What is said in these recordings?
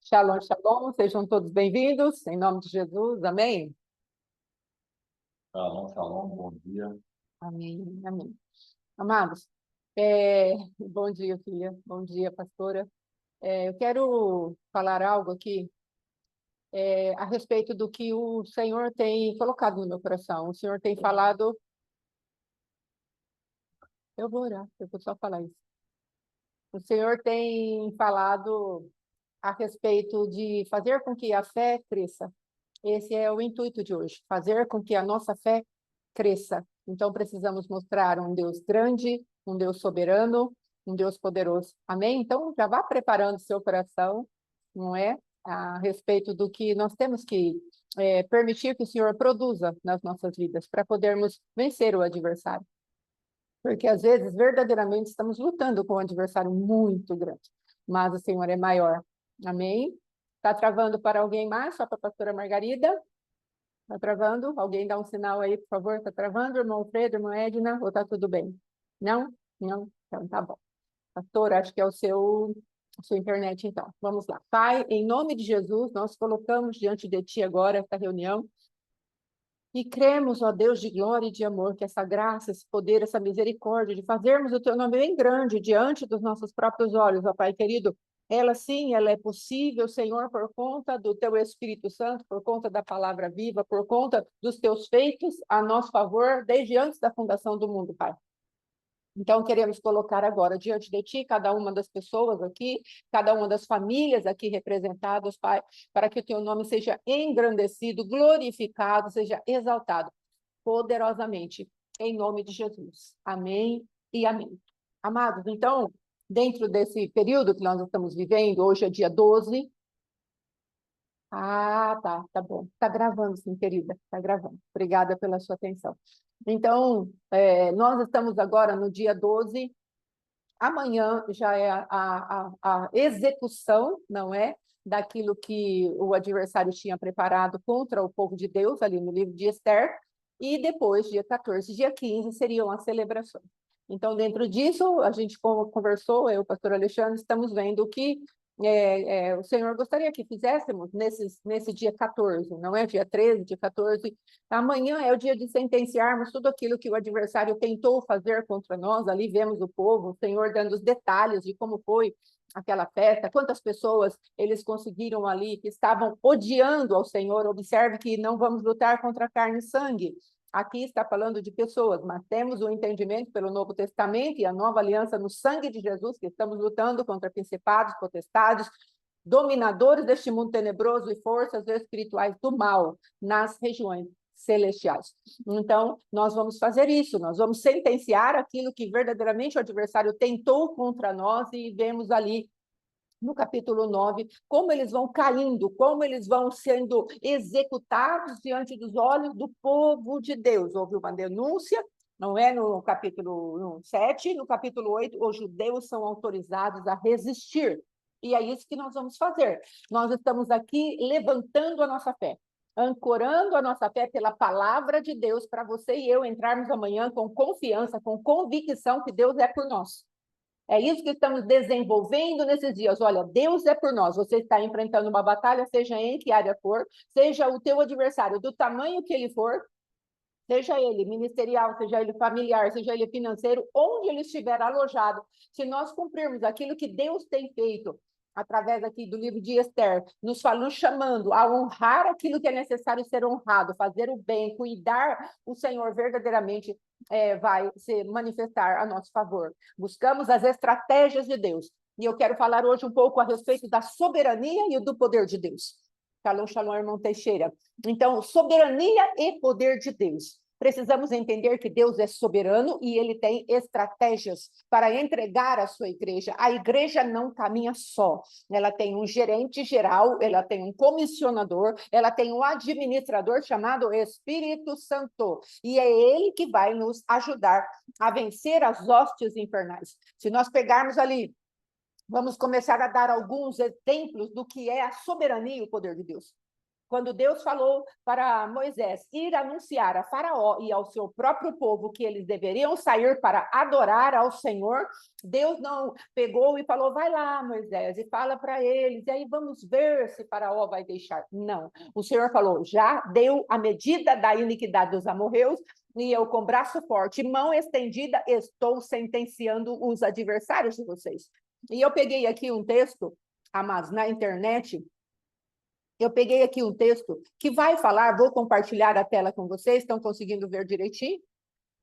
Shalom, shalom, sejam todos bem-vindos, em nome de Jesus, amém? Shalom, shalom, bom dia. Amém, amém. Amados, bom dia, filha, bom dia, pastora. Eu quero falar algo aqui a respeito do que o Senhor tem colocado no meu coração. O Senhor tem falado, eu vou orar, eu vou só falar isso. O Senhor tem falado a respeito de fazer com que a fé cresça. Esse é o intuito de hoje, fazer com que a nossa fé cresça. Então, precisamos mostrar um Deus grande, um Deus soberano, um Deus poderoso. Amém? Então, já vá preparando seu coração, não é? A respeito do que nós temos que permitir que o Senhor produza nas nossas vidas, para podermos vencer o adversário. Porque, às vezes, verdadeiramente, estamos lutando com um adversário muito grande, mas o Senhor é maior. Amém? Está travando para alguém mais? Só para a pastora Margarida? Está travando? Alguém dá um sinal aí, por favor? Está travando, irmão Pedro, irmã Edna? Ou está tudo bem? Não? Não? Então, tá bom. Pastor, acho que é a sua internet, então. Vamos lá. Pai, em nome de Jesus, nós colocamos diante de Ti agora esta reunião e cremos, ó Deus de glória e de amor, que essa graça, esse poder, essa misericórdia de fazermos o Teu nome bem grande diante dos nossos próprios olhos, ó Pai querido, ela sim, ela é possível, Senhor, por conta do Teu Espírito Santo, por conta da palavra viva, por conta dos Teus feitos a nosso favor, desde antes da fundação do mundo, Pai. Então, queremos colocar agora diante de Ti cada uma das pessoas aqui, cada uma das famílias aqui representadas, Pai, para que o Teu nome seja engrandecido, glorificado, seja exaltado poderosamente, em nome de Jesus. Amém e amém. Amados, então, dentro desse período que nós estamos vivendo, hoje é dia 12. Ah, tá bom. Tá gravando, sim, querida, tá gravando. Obrigada pela sua atenção. Então, nós estamos agora no dia 12. Amanhã já é a execução, não é? Daquilo que o adversário tinha preparado contra o povo de Deus, ali no livro de Esther, e depois, dia 14, dia 15, seriam as celebrações. Então, dentro disso, a gente conversou, eu e o pastor Alexandre, estamos vendo que o Senhor gostaria que fizéssemos nesse dia 14, não é? Dia 13, dia 14. Amanhã é o dia de sentenciarmos tudo aquilo que o adversário tentou fazer contra nós. Ali vemos o povo, o Senhor dando os detalhes de como foi aquela festa, quantas pessoas eles conseguiram ali que estavam odiando ao Senhor. Observe que não vamos lutar contra carne e sangue. Aqui está falando de pessoas, mas temos o entendimento pelo Novo Testamento e a nova aliança no sangue de Jesus, que estamos lutando contra principados, potestades, dominadores deste mundo tenebroso e forças espirituais do mal nas regiões celestiais. Então, nós vamos fazer isso, nós vamos sentenciar aquilo que verdadeiramente o adversário tentou contra nós e vemos ali no capítulo 9, como eles vão caindo, como eles vão sendo executados diante dos olhos do povo de Deus. Houve uma denúncia, não é? No capítulo 7, no capítulo 8, os judeus são autorizados a resistir. E é isso que nós vamos fazer. Nós estamos aqui levantando a nossa fé, ancorando a nossa fé pela palavra de Deus, para você e eu entrarmos amanhã com confiança, com convicção que Deus é por nós. É isso que estamos desenvolvendo nesses dias. Olha, Deus é por nós. Você está enfrentando uma batalha, seja em que área for, seja o teu adversário, do tamanho que ele for, seja ele ministerial, seja ele familiar, seja ele financeiro, onde ele estiver alojado. Se nós cumprirmos aquilo que Deus tem feito, através aqui do livro de Esther, nos falando, chamando a honrar aquilo que é necessário ser honrado, fazer o bem, cuidar, o Senhor verdadeiramente vai se manifestar a nosso favor. Buscamos as estratégias de Deus. E eu quero falar hoje um pouco a respeito da soberania e do poder de Deus. Shalom, shalom, irmão Teixeira. Então, soberania e poder de Deus. Precisamos entender que Deus é soberano e ele tem estratégias para entregar a sua igreja. A igreja não caminha só. Ela tem um gerente geral, ela tem um comissionador, ela tem um administrador chamado Espírito Santo. E é ele que vai nos ajudar a vencer as hostes infernais. Se nós pegarmos ali, vamos começar a dar alguns exemplos do que é a soberania e o poder de Deus. quando Deus falou para Moisés ir anunciar a Faraó e ao seu próprio povo que eles deveriam sair para adorar ao Senhor, Deus não pegou e falou, vai lá, Moisés, e fala para eles, e aí vamos ver se Faraó vai deixar. Não, o Senhor falou, já deu a medida da iniquidade dos amorreus, e eu, com braço forte e mão estendida, estou sentenciando os adversários de vocês. E eu peguei aqui um texto, amados, na internet, eu peguei aqui um texto que vai falar, vou compartilhar a tela com vocês, estão conseguindo ver direitinho?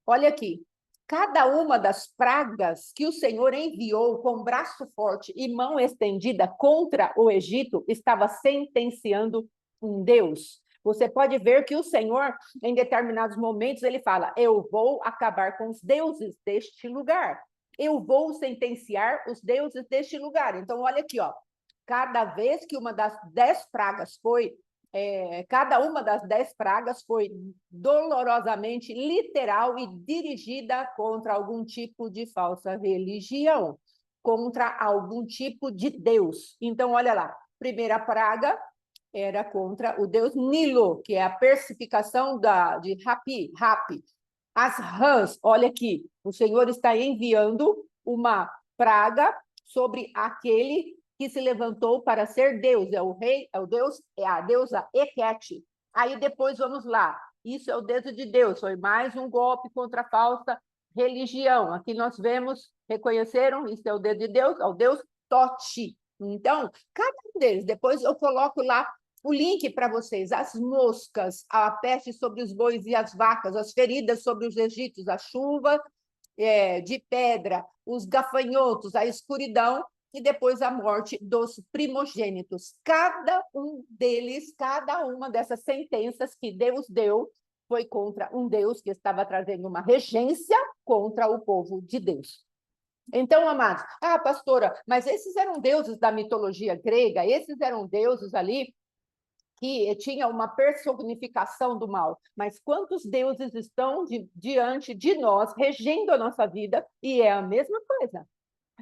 Olha aqui, cada uma das pragas que o Senhor enviou com braço forte e mão estendida contra o Egito, estava sentenciando um Deus. Você pode ver que o Senhor, em determinados momentos, ele fala, eu vou acabar com os deuses deste lugar. Eu vou sentenciar os deuses deste lugar. Então, olha aqui, ó. Cada vez que uma das 10 pragas foi cada uma das 10 pragas foi dolorosamente literal e dirigida contra algum tipo de falsa religião, contra algum tipo de Deus. Então, olha lá, primeira praga era contra o deus Nilo, que é a personificação de Hapi. As rãs, olha aqui, o Senhor está enviando uma praga sobre aquele que se levantou para ser Deus, é o rei, é o Deus, é a deusa Heket. Aí depois vamos lá, isso é o dedo de Deus, foi mais um golpe contra a falsa religião. Aqui nós vemos, reconheceram, isso é o dedo de Deus, é o Deus Tote. Então, cada um deles, depois eu coloco lá o link para vocês, as moscas, a peste sobre os bois e as vacas, as feridas sobre os egípcios, a chuva de pedra, os gafanhotos, a escuridão, e depois a morte dos primogênitos. Cada um deles, cada uma dessas sentenças que Deus deu, foi contra um Deus que estava trazendo uma regência contra o povo de Deus. Então, amados, pastora, mas esses eram deuses da mitologia grega, esses eram deuses ali que tinha uma personificação do mal, mas quantos deuses estão diante de nós, regendo a nossa vida, e é a mesma coisa.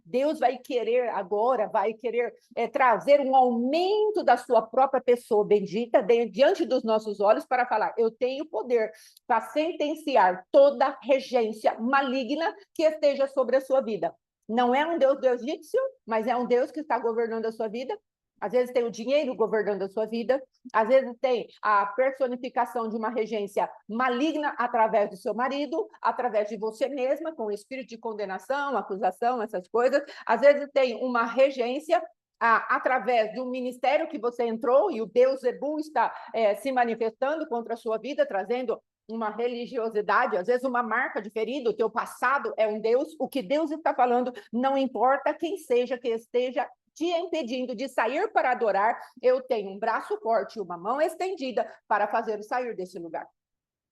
Deus vai querer agora, vai querer trazer um aumento da sua própria pessoa bendita diante dos nossos olhos para falar, eu tenho poder para sentenciar toda regência maligna que esteja sobre a sua vida. Não é um Deus do egípcio, mas é um Deus que está governando a sua vida. Às vezes tem o dinheiro governando a sua vida, às vezes tem a personificação de uma regência maligna através do seu marido, através de você mesma, com o espírito de condenação, acusação, essas coisas. Às vezes tem uma regência através de um ministério que você entrou e o Deus Zebu está se manifestando contra a sua vida, trazendo uma religiosidade, às vezes uma marca de ferido, o teu passado é um Deus, o que Deus está falando, não importa quem seja que esteja te impedindo de sair para adorar, eu tenho um braço forte e uma mão estendida para fazer sair desse lugar.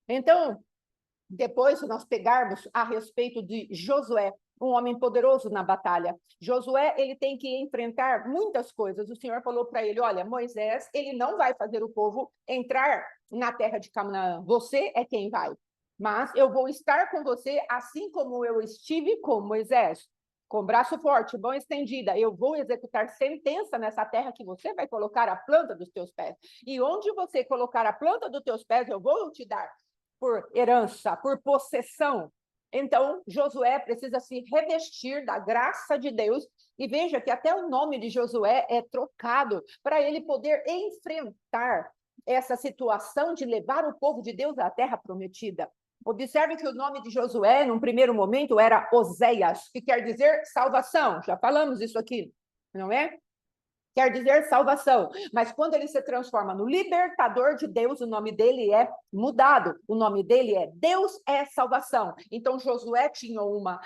Então, depois, se nós pegarmos a respeito de Josué, um homem poderoso na batalha, Josué, ele tem que enfrentar muitas coisas. O Senhor falou para ele, olha, Moisés, ele não vai fazer o povo entrar na terra de Canaã, você é quem vai. Mas eu vou estar com você, assim como eu estive com Moisés. Com braço forte, mão estendida, eu vou executar sentença nessa terra que você vai colocar a planta dos teus pés. E onde você colocar a planta dos teus pés, eu vou te dar por herança, por possessão. Então, Josué precisa se revestir da graça de Deus. E veja que até o nome de Josué é trocado para ele poder enfrentar essa situação de levar o povo de Deus à terra prometida. Observe que o nome de Josué, num primeiro momento, era Oséias, que quer dizer salvação. Já falamos isso aqui, não é? Quer dizer salvação. Mas quando ele se transforma no libertador de Deus, o nome dele é mudado. O nome dele é Deus é salvação. Então, Josué tinha uma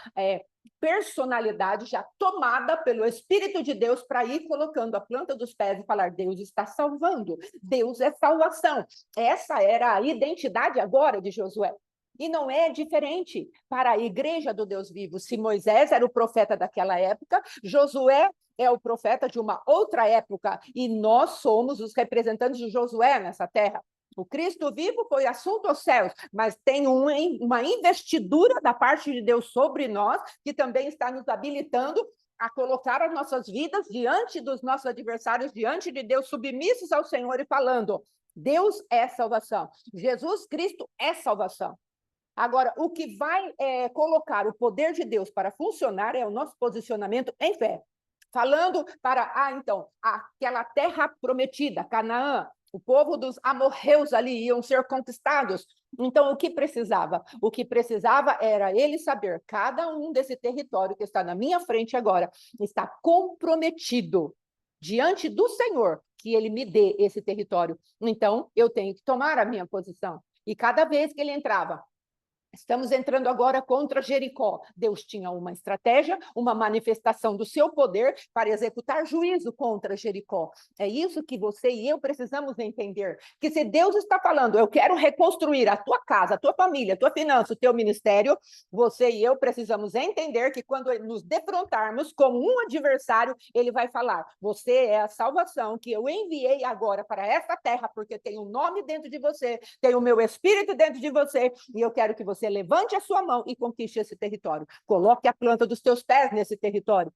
personalidade já tomada pelo Espírito de Deus para ir colocando a planta dos pés e falar, Deus está salvando. Deus é salvação. Essa era a identidade agora de Josué. E não é diferente para a igreja do Deus vivo. Se Moisés era o profeta daquela época, Josué é o profeta de uma outra época. E nós somos os representantes de Josué nessa terra. O Cristo vivo foi assunto aos céus, mas tem uma investidura da parte de Deus sobre nós, que também está nos habilitando a colocar as nossas vidas diante dos nossos adversários, diante de Deus, submissos ao Senhor e falando, Deus é salvação. Jesus Cristo é salvação. Agora, o que vai colocar o poder de Deus para funcionar é o nosso posicionamento em fé. Falando para, então, aquela terra prometida, Canaã, o povo dos amorreus ali iam ser conquistados. Então, o que precisava? O que precisava era ele saber, cada um desse território que está na minha frente agora, está comprometido diante do Senhor, que ele me dê esse território. Então, eu tenho que tomar a minha posição. E cada vez que ele entrava, estamos entrando agora contra Jericó. Deus tinha uma estratégia, uma manifestação do seu poder para executar juízo contra Jericó. É isso que você e eu precisamos entender. Que se Deus está falando, eu quero reconstruir a tua casa, a tua família, a tua finança, o teu ministério, você e eu precisamos entender que quando nos defrontarmos com um adversário, ele vai falar, você é a salvação que eu enviei agora para esta terra, porque tem um nome dentro de você, tem o meu espírito dentro de você, e eu quero que você levante a sua mão e conquiste esse território. Coloque a planta dos teus pés nesse território.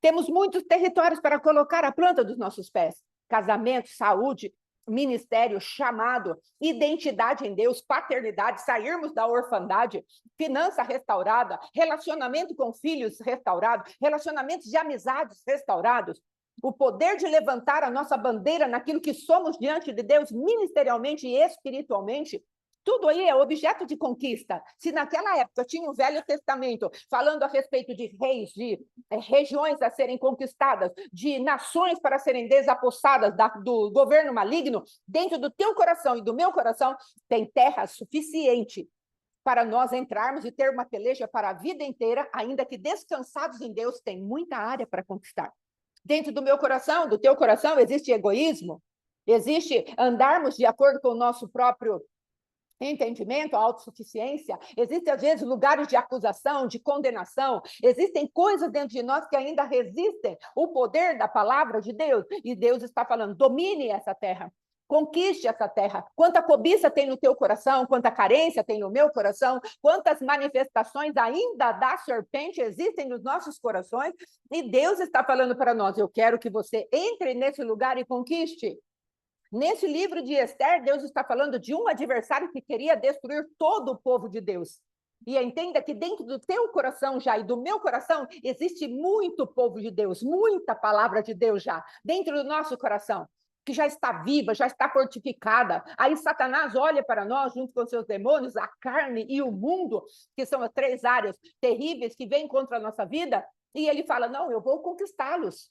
Temos muitos territórios para colocar a planta dos nossos pés. Casamento, saúde, ministério, chamado, identidade em Deus, paternidade, sairmos da orfandade, finança restaurada, relacionamento com filhos restaurado, relacionamentos de amizades restaurados, o poder de levantar a nossa bandeira naquilo que somos diante de Deus, ministerialmente e espiritualmente. Tudo aí é objeto de conquista. Se naquela época tinha o Velho Testamento falando a respeito de reis, de regiões a serem conquistadas, de nações para serem desapossadas do governo maligno, dentro do teu coração e do meu coração tem terra suficiente para nós entrarmos e ter uma peleja para a vida inteira, ainda que descansados em Deus, tem muita área para conquistar. Dentro do meu coração, do teu coração, existe egoísmo, existe andarmos de acordo com o nosso próprio entendimento, a autossuficiência, existem às vezes lugares de acusação, de condenação, existem coisas dentro de nós que ainda resistem o poder da palavra de Deus, e Deus está falando, domine essa terra, conquiste essa terra, quanta cobiça tem no teu coração, quanta carência tem no meu coração, quantas manifestações ainda da serpente existem nos nossos corações, e Deus está falando para nós, eu quero que você entre nesse lugar e conquiste. Nesse livro de Esther, Deus está falando de um adversário que queria destruir todo o povo de Deus. E entenda que dentro do teu coração já e do meu coração existe muito povo de Deus, muita palavra de Deus já, dentro do nosso coração, que já está viva, já está fortificada. Aí Satanás olha para nós, junto com seus demônios, a carne e o mundo, que são as três áreas terríveis que vêm contra a nossa vida, e ele fala, não, eu vou conquistá-los,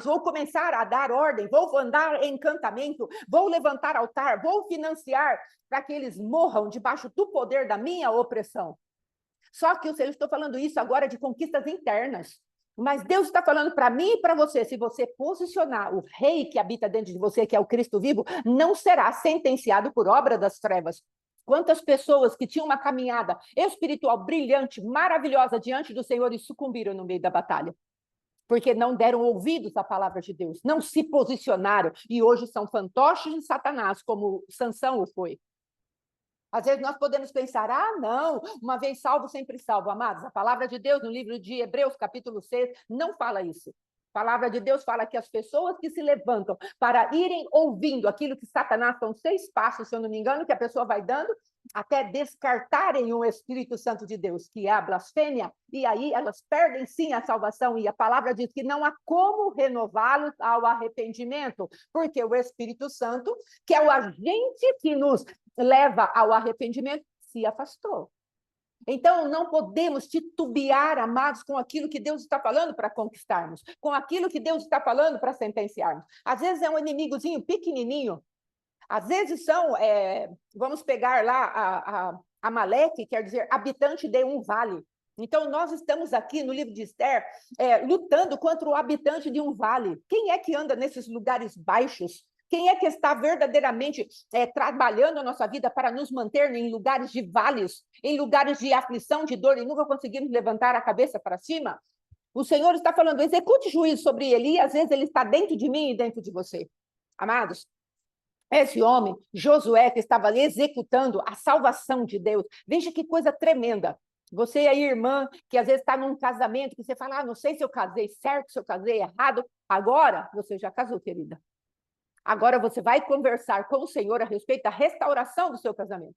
vou começar a dar ordem, vou andar em encantamento, vou levantar altar, vou financiar para que eles morram debaixo do poder da minha opressão. Só que eu estou falando isso agora de conquistas internas, mas Deus está falando para mim e para você, se você posicionar o rei que habita dentro de você, que é o Cristo vivo, não será sentenciado por obra das trevas. Quantas pessoas que tinham uma caminhada espiritual brilhante, maravilhosa diante do Senhor e sucumbiram no meio da batalha? Porque não deram ouvidos à palavra de Deus, não se posicionaram e hoje são fantoches de Satanás, como Sansão o foi. Às vezes nós podemos pensar, não, uma vez salvo, sempre salvo. Amados, a palavra de Deus no livro de Hebreus, capítulo 6, não fala isso. A palavra de Deus fala que as pessoas que se levantam para irem ouvindo aquilo que Satanás, são 6 passos, se eu não me engano, que a pessoa vai dando, até descartarem o Espírito Santo de Deus, que é a blasfêmia, e aí elas perdem sim a salvação, e a palavra diz que não há como renová-los ao arrependimento, porque o Espírito Santo, que é o agente que nos leva ao arrependimento, se afastou. Então, não podemos titubear, amados, com aquilo que Deus está falando para conquistarmos, com aquilo que Deus está falando para sentenciarmos. Às vezes é um inimigozinho pequenininho, às vezes são, vamos pegar lá a Maleque, quer dizer, habitante de um vale. Então, nós estamos aqui no livro de Esther, lutando contra o habitante de um vale. Quem é que anda nesses lugares baixos? Quem é que está verdadeiramente trabalhando a nossa vida para nos manter em lugares de vales, em lugares de aflição, de dor, e nunca conseguimos levantar a cabeça para cima? O Senhor está falando, execute juízo sobre ele, e às vezes ele está dentro de mim e dentro de você. Amados, esse homem, Josué, que estava ali executando a salvação de Deus, veja que coisa tremenda. Você aí, irmã, que às vezes está num casamento, que você fala, não sei se eu casei certo, se eu casei errado. Agora, você já casou, querida. Agora você vai conversar com o Senhor a respeito da restauração do seu casamento.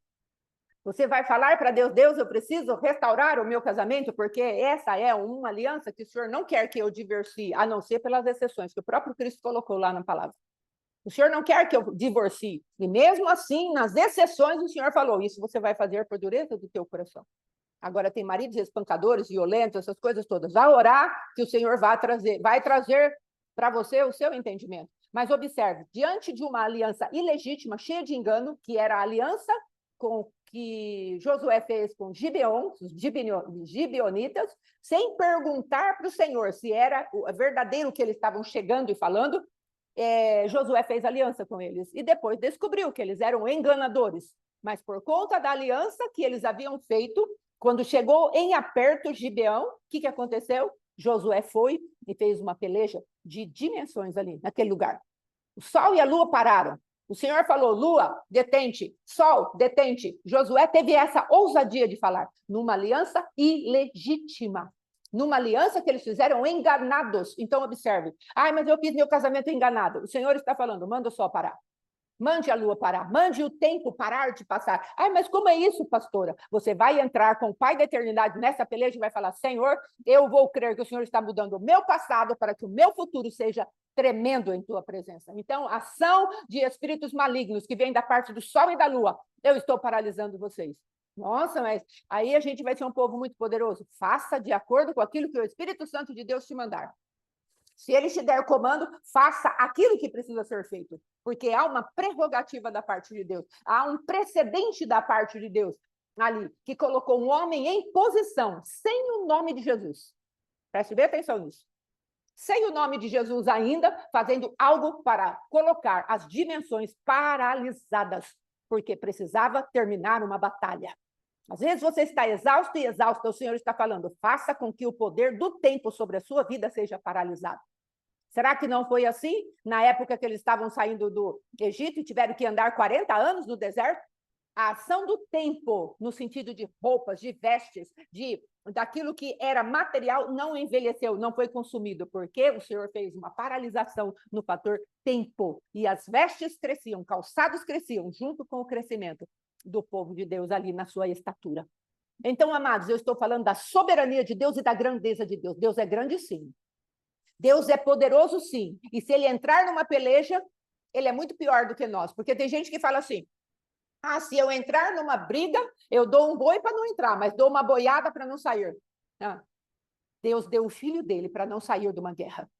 Você vai falar para Deus, Deus, eu preciso restaurar o meu casamento, porque essa é uma aliança que o Senhor não quer que eu divorcie, a não ser pelas exceções que o próprio Cristo colocou lá na palavra. O Senhor não quer que eu divorcie. E mesmo assim, nas exceções, o Senhor falou, isso você vai fazer por dureza do teu coração. Agora tem maridos espancadores, violentos, essas coisas todas. Vai orar que o Senhor vai trazer para você o seu entendimento. Mas observe, diante de uma aliança ilegítima, cheia de engano, que era a aliança que Josué fez com Gibeon, os gibeonitas, sem perguntar para o Senhor se era verdadeiro o que eles estavam chegando e falando, Josué fez aliança com eles. E depois descobriu que eles eram enganadores. Mas por conta da aliança que eles haviam feito, quando chegou em aperto Gibeão, o que aconteceu? Josué foi e fez uma peleja de dimensões ali, naquele lugar. O sol e a lua pararam. O Senhor falou, lua, detente, sol, detente. Josué teve essa ousadia de falar, numa aliança ilegítima. Numa aliança que eles fizeram enganados. Então, observe. Mas eu fiz meu casamento enganado. O Senhor está falando, manda o sol parar. Mande a lua parar, mande o tempo parar de passar. Mas como é isso, pastora? Você vai entrar com o Pai da eternidade nessa peleja e vai falar, Senhor, eu vou crer que o Senhor está mudando o meu passado para que o meu futuro seja tremendo em tua presença. Então, ação de espíritos malignos que vem da parte do sol e da lua, eu estou paralisando vocês. Nossa, mas aí a gente vai ser um povo muito poderoso. Faça de acordo com aquilo que o Espírito Santo de Deus te mandar. Se ele te der comando, faça aquilo que precisa ser feito, porque há uma prerrogativa da parte de Deus, há um precedente da parte de Deus ali, que colocou um homem em posição, sem o nome de Jesus. Preste bem atenção nisso. Sem o nome de Jesus ainda, fazendo algo para colocar as dimensões paralisadas, porque precisava terminar uma batalha. Às vezes você está exausto e exausta, o Senhor está falando, faça com que o poder do tempo sobre a sua vida seja paralisado. Será que não foi assim na época que eles estavam saindo do Egito e tiveram que andar 40 anos no deserto? A ação do tempo, no sentido de roupas, de vestes, daquilo que era material, não envelheceu, não foi consumido, porque o Senhor fez uma paralisação no fator tempo. E as vestes cresciam, calçados cresciam, junto com o crescimento do povo de Deus ali na sua estatura. Então, amados, eu estou falando da soberania de Deus e da grandeza de Deus. Deus é grande, sim. Deus é poderoso, sim. E se ele entrar numa peleja, ele é muito pior do que nós. Porque tem gente que fala assim, se eu entrar numa briga, eu dou um boi para não entrar, mas dou uma boiada para não sair. Deus deu o filho dele para não sair de uma guerra.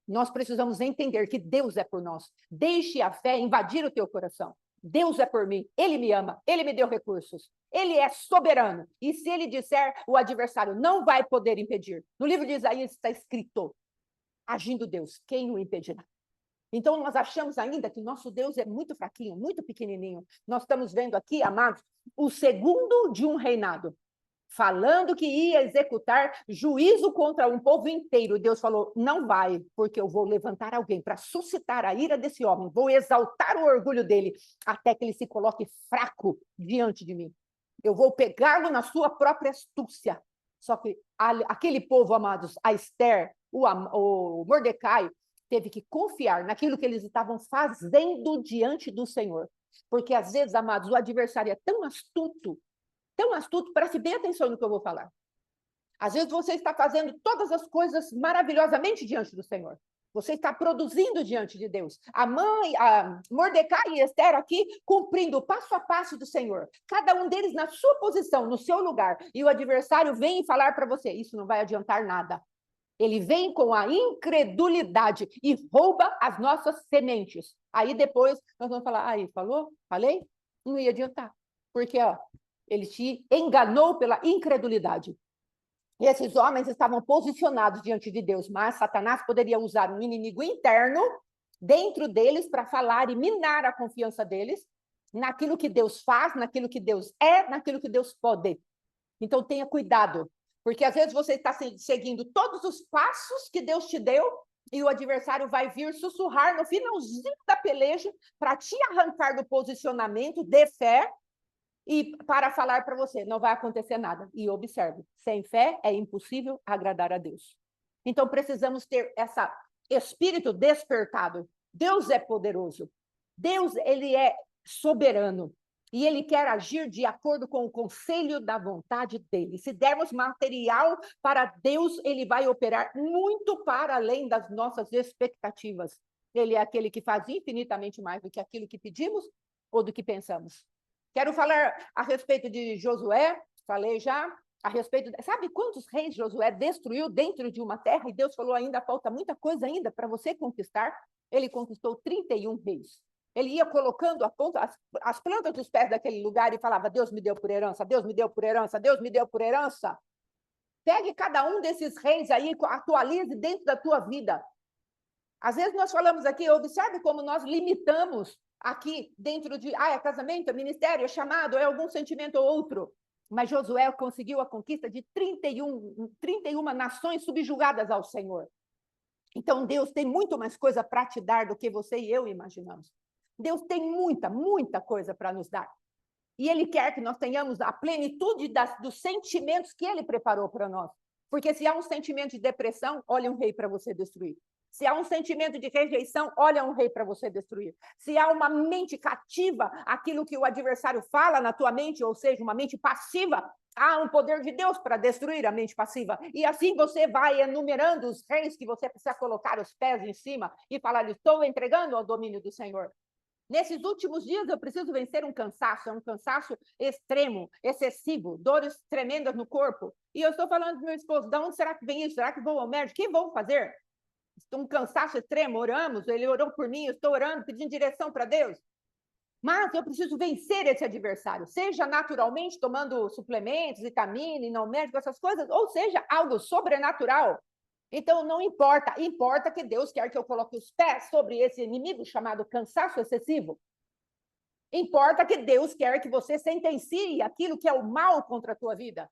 Nós precisamos entender que Deus é por nós. Deixe a fé invadir o teu coração. Deus é por mim, ele me ama, ele me deu recursos, ele é soberano. E se ele disser, o adversário não vai poder impedir. No livro de Isaías está escrito, agindo Deus, quem o impedirá? Então, nós achamos ainda que nosso Deus é muito fraquinho, muito pequenininho. Nós estamos vendo aqui, amados, o segundo de um reinado, falando que ia executar juízo contra um povo inteiro. Deus falou, não vai, porque eu vou levantar alguém para suscitar a ira desse homem, vou exaltar o orgulho dele, até que ele se coloque fraco diante de mim. Eu vou pegá-lo na sua própria astúcia. Só que aquele povo, amados, a Esther, o Mordecai, teve que confiar naquilo que eles estavam fazendo diante do Senhor. Porque, às vezes, amados, o adversário é tão astuto, preste bem atenção no que eu vou falar. Às vezes você está fazendo todas as coisas maravilhosamente diante do Senhor. Você está produzindo diante de Deus. A Mordecai e Esther aqui cumprindo o passo a passo do Senhor. Cada um deles na sua posição, no seu lugar. E o adversário vem falar para você, isso não vai adiantar nada. Ele vem com a incredulidade e rouba as nossas sementes. Aí depois nós vamos falar, falou? Falei? Não ia adiantar. Porque, ele te enganou pela incredulidade. E esses homens estavam posicionados diante de Deus, mas Satanás poderia usar um inimigo interno dentro deles para falar e minar a confiança deles naquilo que Deus faz, naquilo que Deus é, naquilo que Deus pode. Então tenha cuidado, porque às vezes você está seguindo todos os passos que Deus te deu e o adversário vai vir sussurrar no finalzinho da peleja para te arrancar do posicionamento de fé e para falar para você, não vai acontecer nada. E observe, sem fé é impossível agradar a Deus. Então precisamos ter esse espírito despertado Deus é poderoso. Deus, ele é soberano. E ele quer agir de acordo com o conselho da vontade dele. Se dermos material para Deus, ele vai operar muito para além das nossas expectativas. Ele é aquele que faz infinitamente mais do que aquilo que pedimos ou do que pensamos. Quero falar a respeito de Josué, falei já, a respeito... Sabe quantos reis Josué destruiu dentro de uma terra? E Deus falou, ainda falta muita coisa ainda para você conquistar. Ele conquistou 31 reis. Ele ia colocando as plantas dos pés daquele lugar e falava, Deus me deu por herança, Deus me deu por herança, Deus me deu por herança. Pegue cada um desses reis aí, atualize dentro da tua vida. Às vezes nós falamos aqui, observe como nós limitamos aqui dentro de, é casamento, é ministério, é chamado, é algum sentimento ou outro. Mas Josué conseguiu a conquista de 31 nações subjugadas ao Senhor. Então Deus tem muito mais coisa para te dar do que você e eu imaginamos. Deus tem muita, muita coisa para nos dar. E Ele quer que nós tenhamos a plenitude dos sentimentos que Ele preparou para nós. Porque se há um sentimento de depressão, olha um rei para você destruir. Se há um sentimento de rejeição, olha um rei para você destruir. Se há uma mente cativa, aquilo que o adversário fala na tua mente, ou seja, uma mente passiva, há um poder de Deus para destruir a mente passiva. E assim você vai enumerando os reis que você precisa colocar os pés em cima e falar, estou entregando ao domínio do Senhor. Nesses últimos dias, eu preciso vencer um cansaço extremo, excessivo, dores tremendas no corpo. E eu estou falando do meu esposo, de onde será que vem isso? Será que vou ao médico? O que vou fazer? Um cansaço extremo, oramos, ele orou por mim, eu estou orando, pedindo direção para Deus. Mas eu preciso vencer esse adversário, seja naturalmente tomando suplementos, vitamina, indo ao médico, essas coisas, ou seja, algo sobrenatural. Então, não importa, importa que Deus quer que eu coloque os pés sobre esse inimigo chamado cansaço excessivo. Importa que Deus quer que você sentencie aquilo que é o mal contra a tua vida.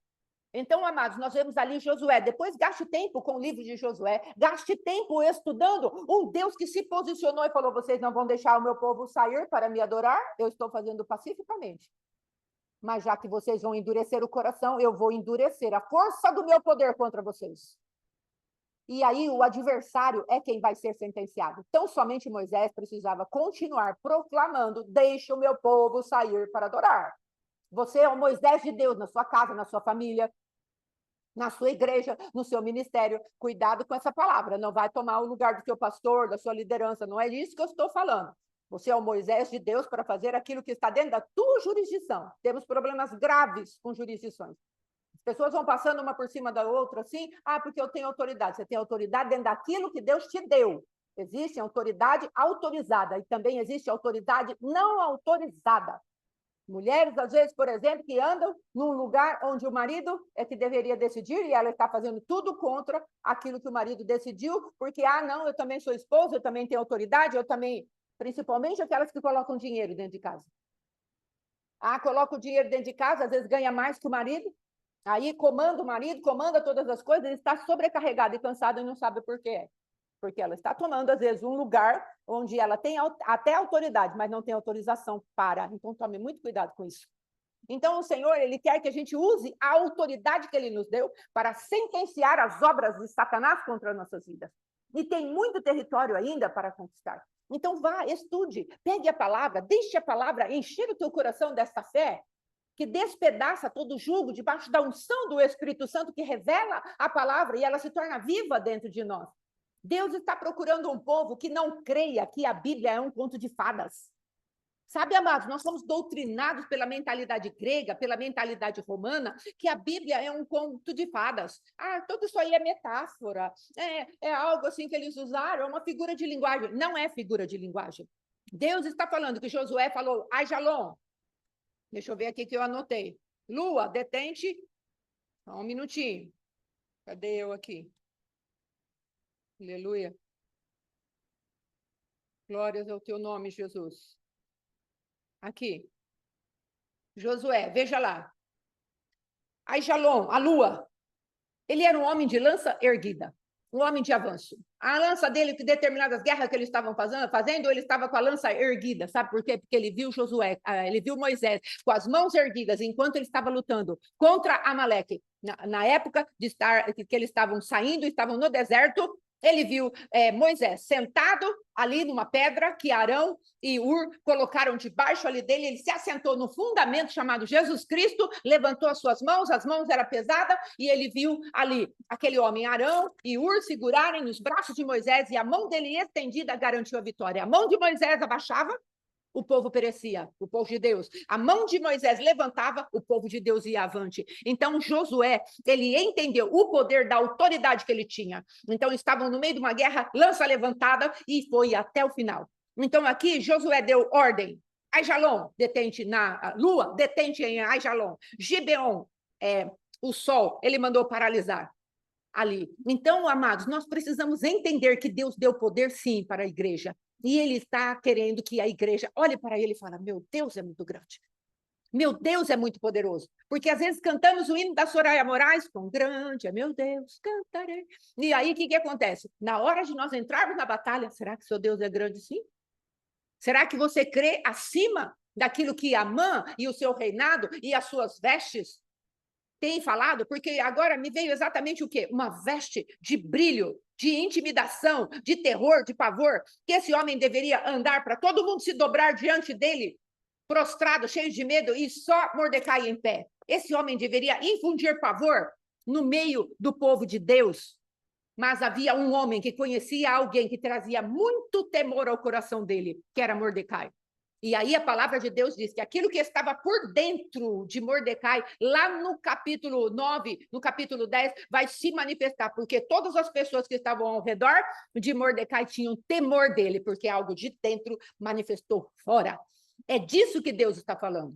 Então, amados, nós vemos ali Josué. Depois, gaste tempo com o livro de Josué. Gaste tempo estudando um Deus que se posicionou e falou, vocês não vão deixar o meu povo sair para me adorar? Eu estou fazendo pacificamente. Mas já que vocês vão endurecer o coração, eu vou endurecer a força do meu poder contra vocês. E aí o adversário é quem vai ser sentenciado. Então, somente Moisés precisava continuar proclamando, deixe o meu povo sair para adorar. Você é o Moisés de Deus na sua casa, na sua família, na sua igreja, no seu ministério. Cuidado com essa palavra, não vai tomar o lugar do seu pastor, da sua liderança, não é isso que eu estou falando. Você é o Moisés de Deus para fazer aquilo que está dentro da tua jurisdição. Temos problemas graves com jurisdições. As pessoas vão passando uma por cima da outra assim, porque eu tenho autoridade. Você tem autoridade dentro daquilo que Deus te deu. Existe autoridade autorizada e também existe autoridade não autorizada. Mulheres, às vezes, por exemplo, que andam num lugar onde o marido é que deveria decidir e ela está fazendo tudo contra aquilo que o marido decidiu, porque, não, eu também sou esposa, eu também tenho autoridade, eu também, principalmente aquelas que colocam dinheiro dentro de casa. Coloca o dinheiro dentro de casa, às vezes ganha mais que o marido, aí comanda o marido, comanda todas as coisas, ele está sobrecarregado e cansado e não sabe por quê. Porque ela está tomando, às vezes, um lugar onde ela tem até autoridade, mas não tem autorização para. Então, tome muito cuidado com isso. Então, o Senhor, Ele quer que a gente use a autoridade que Ele nos deu para sentenciar as obras de Satanás contra nossas vidas. E tem muito território ainda para conquistar. Então, vá, estude, pegue a palavra, deixe a palavra encher o teu coração desta fé, que despedaça todo o jugo debaixo da unção do Espírito Santo, que revela a palavra e ela se torna viva dentro de nós. Deus está procurando um povo que não creia que a Bíblia é um conto de fadas. Sabe, amados, nós somos doutrinados pela mentalidade grega, pela mentalidade romana, que a Bíblia é um conto de fadas. Tudo isso aí é metáfora, é algo assim que eles usaram, é uma figura de linguagem. Não é figura de linguagem. Deus está falando que Josué falou, Jalom. Deixa eu ver aqui que eu anotei. Lua, detente. Só um minutinho. Cadê eu aqui? Aleluia. Glórias ao teu nome, Jesus. Aqui. Josué, veja lá. Jalom, a lua. Ele era um homem de lança erguida, um homem de avanço. A lança dele, que determinadas guerras que eles estavam fazendo, ele estava com a lança erguida. Sabe por quê? Porque ele viu Josué, ele viu Moisés com as mãos erguidas enquanto ele estava lutando contra Amaleque. Na época de que eles estavam saindo, estavam no deserto, Ele viu Moisés sentado ali numa pedra que Arão e Ur colocaram debaixo ali dele. Ele se assentou no fundamento chamado Jesus Cristo, levantou as suas mãos, as mãos eram pesadas, e ele viu ali aquele homem Arão e Ur segurarem nos braços de Moisés, e a mão dele estendida garantiu a vitória. A mão de Moisés abaixava, o povo perecia, o povo de Deus. A mão de Moisés levantava, o povo de Deus ia avante. Então, Josué, ele entendeu o poder da autoridade que ele tinha. Então, estavam no meio de uma guerra, lança levantada, e foi até o final. Então, aqui, Josué deu ordem. Aijalon, detente na lua, detente em Aijalon. Gibeon, o sol, ele mandou paralisar ali. Então, amados, nós precisamos entender que Deus deu poder, sim, para a igreja. E ele está querendo que a igreja olhe para ele e fale, meu Deus é muito grande. Meu Deus é muito poderoso. Porque às vezes cantamos o hino da Soraya Moraes, com grande é meu Deus, cantarei. E aí o que acontece? Na hora de nós entrarmos na batalha, será que seu Deus é grande sim? Será que você crê acima daquilo que Amã e o seu reinado e as suas vestes têm falado? Porque agora me veio exatamente o quê? Uma veste de brilho, de intimidação, de terror, de pavor, que esse homem deveria andar para todo mundo se dobrar diante dele, prostrado, cheio de medo, e só Mordecai em pé. Esse homem deveria infundir pavor no meio do povo de Deus. Mas havia um homem que conhecia alguém que trazia muito temor ao coração dele, que era Mordecai. E aí a palavra de Deus diz que aquilo que estava por dentro de Mordecai, lá no capítulo 9, no capítulo 10, vai se manifestar, porque todas as pessoas que estavam ao redor de Mordecai tinham temor dele, porque algo de dentro manifestou fora. É disso que Deus está falando.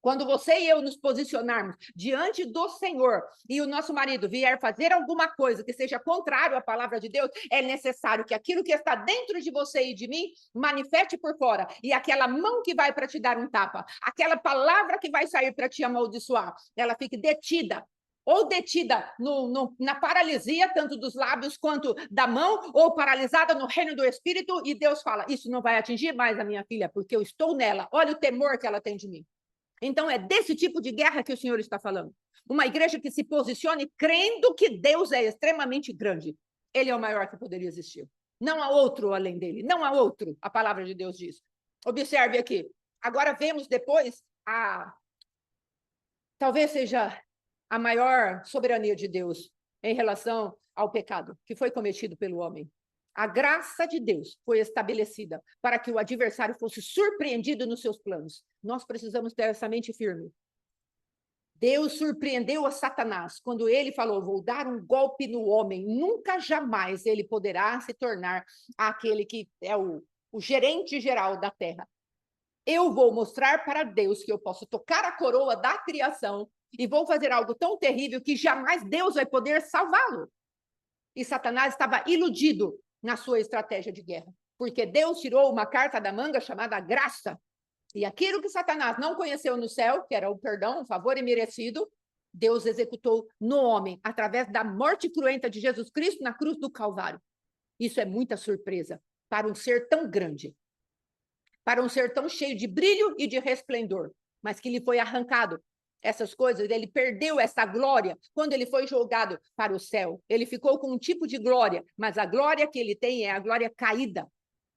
Quando você e eu nos posicionarmos diante do Senhor e o nosso marido vier fazer alguma coisa que seja contrário à palavra de Deus, é necessário que aquilo que está dentro de você e de mim manifeste por fora. E aquela mão que vai para te dar um tapa, aquela palavra que vai sair para te amaldiçoar, ela fique detida. Ou detida na paralisia, tanto dos lábios quanto da mão, ou paralisada no reino do Espírito, e Deus fala, isso não vai atingir mais a minha filha, porque eu estou nela. Olha o temor que ela tem de mim. Então, é desse tipo de guerra que o Senhor está falando. Uma igreja que se posicione crendo que Deus é extremamente grande. Ele é o maior que poderia existir. Não há outro além dele. Não há outro, a palavra de Deus diz. Observe aqui. Agora vemos depois talvez seja a maior soberania de Deus em relação ao pecado que foi cometido pelo homem. A graça de Deus foi estabelecida para que o adversário fosse surpreendido nos seus planos. Nós precisamos ter essa mente firme. Deus surpreendeu a Satanás quando ele falou, vou dar um golpe no homem. Nunca, jamais ele poderá se tornar aquele que é o gerente geral da terra. Eu vou mostrar para Deus que eu posso tocar a coroa da criação e vou fazer algo tão terrível que jamais Deus vai poder salvá-lo. E Satanás estava iludido na sua estratégia de guerra, porque Deus tirou uma carta da manga chamada graça, e aquilo que Satanás não conheceu no céu, que era o perdão, o favor imerecido, Deus executou no homem, através da morte cruenta de Jesus Cristo na cruz do Calvário. Isso é muita surpresa para um ser tão grande, para um ser tão cheio de brilho e de resplendor, mas que lhe foi arrancado essas coisas, ele perdeu essa glória quando ele foi jogado para o céu. Ele ficou com um tipo de glória, mas a glória que ele tem é a glória caída.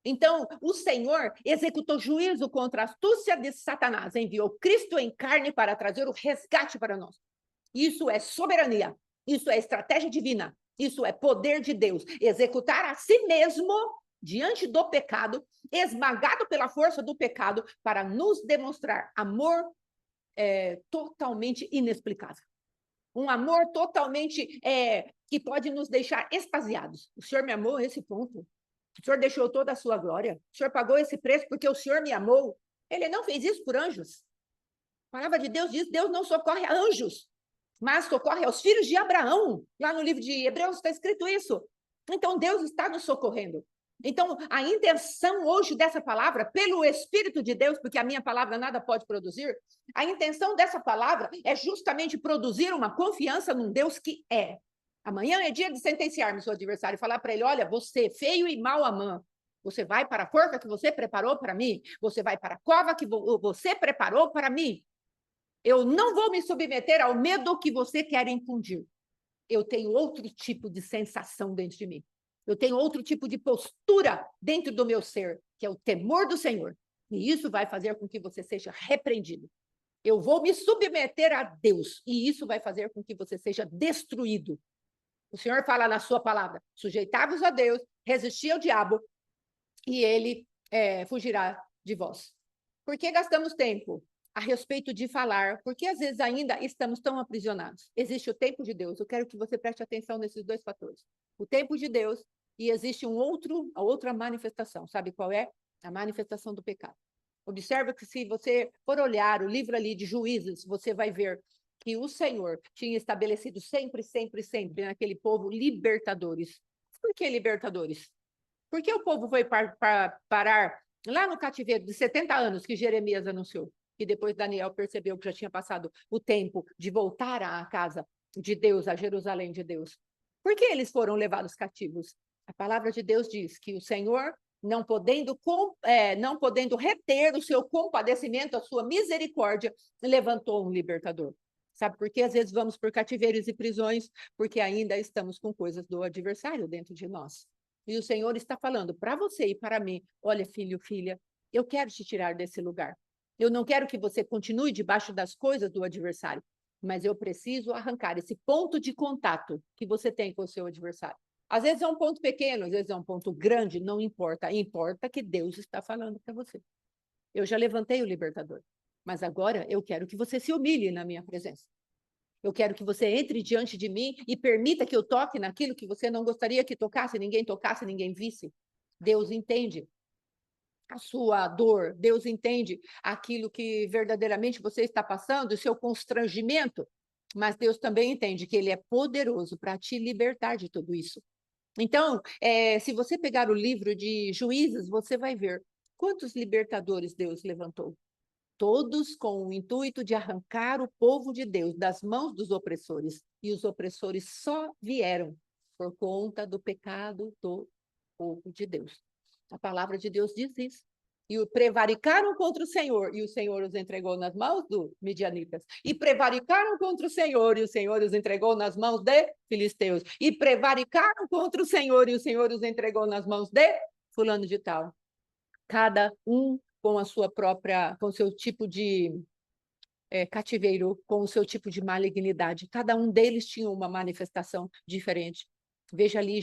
Então, o Senhor executou juízo contra a astúcia de Satanás, enviou Cristo em carne para trazer o resgate para nós. Isso é soberania, isso é estratégia divina, isso é poder de Deus, executar a si mesmo diante do pecado, esmagado pela força do pecado, para nos demonstrar amor totalmente inexplicável. Um amor totalmente que pode nos deixar extasiados. O Senhor me amou a esse ponto. O Senhor deixou toda a sua glória. O Senhor pagou esse preço porque o Senhor me amou. Ele não fez isso por anjos. A palavra de Deus diz, Deus não socorre a anjos, mas socorre aos filhos de Abraão. Lá no livro de Hebreus está escrito isso. Então, Deus está nos socorrendo. Então, a intenção hoje dessa palavra, pelo Espírito de Deus, porque a minha palavra nada pode produzir, a intenção dessa palavra é justamente produzir uma confiança num Deus que é. Amanhã é dia de sentenciarmos o adversário e falar para ele, olha, você feio e mau Amã, você vai para a forca que você preparou para mim, você vai para a cova que você preparou para mim. Eu não vou me submeter ao medo que você quer infundir. Eu tenho outro tipo de sensação dentro de mim. Eu tenho outro tipo de postura dentro do meu ser, que é o temor do Senhor. E isso vai fazer com que você seja repreendido. Eu vou me submeter a Deus, e isso vai fazer com que você seja destruído. O Senhor fala na sua palavra: sujeitai-vos a Deus, resisti ao diabo, e ele fugirá de vós. Por que gastamos tempo a respeito de falar? Porque às vezes ainda estamos tão aprisionados. Existe o tempo de Deus. Eu quero que você preste atenção nesses dois fatores. O tempo de Deus e existe a outra manifestação. Sabe qual é? A manifestação do pecado. Observa que se você for olhar o livro ali de Juízes, você vai ver que o Senhor tinha estabelecido sempre, sempre, sempre naquele povo libertadores. Por que libertadores? Porque o povo foi parar lá no cativeiro de 70 anos que Jeremias anunciou, e depois Daniel percebeu que já tinha passado o tempo de voltar à casa de Deus, a Jerusalém de Deus. Por que eles foram levados cativos? A palavra de Deus diz que o Senhor, não podendo reter o seu compadecimento, a sua misericórdia, levantou um libertador. Sabe por que às vezes vamos por cativeiros e prisões? Porque ainda estamos com coisas do adversário dentro de nós. E o Senhor está falando para você e para mim: olha, filho, filha, eu quero te tirar desse lugar. Eu não quero que você continue debaixo das coisas do adversário, mas eu preciso arrancar esse ponto de contato que você tem com o seu adversário. Às vezes é um ponto pequeno, às vezes é um ponto grande, não importa. Importa que Deus está falando para você. Eu já levantei o libertador, mas agora eu quero que você se humilhe na minha presença. Eu quero que você entre diante de mim e permita que eu toque naquilo que você não gostaria que tocasse, ninguém visse. Deus entende a sua dor, Deus entende aquilo que verdadeiramente você está passando, o seu constrangimento, mas Deus também entende que Ele é poderoso para te libertar de tudo isso. Então, se você pegar o livro de Juízes, você vai ver quantos libertadores Deus levantou. Todos com o intuito de arrancar o povo de Deus das mãos dos opressores. E os opressores só vieram por conta do pecado do povo de Deus. A palavra de Deus diz isso. E prevaricaram contra o Senhor, e o Senhor os entregou nas mãos dos midianitas. E prevaricaram contra o Senhor, e o Senhor os entregou nas mãos de filisteus. E prevaricaram contra o Senhor, e o Senhor os entregou nas mãos de fulano de tal. Cada um com a sua própria, com o seu tipo de cativeiro, com o seu tipo de malignidade. Cada um deles tinha uma manifestação diferente. Veja ali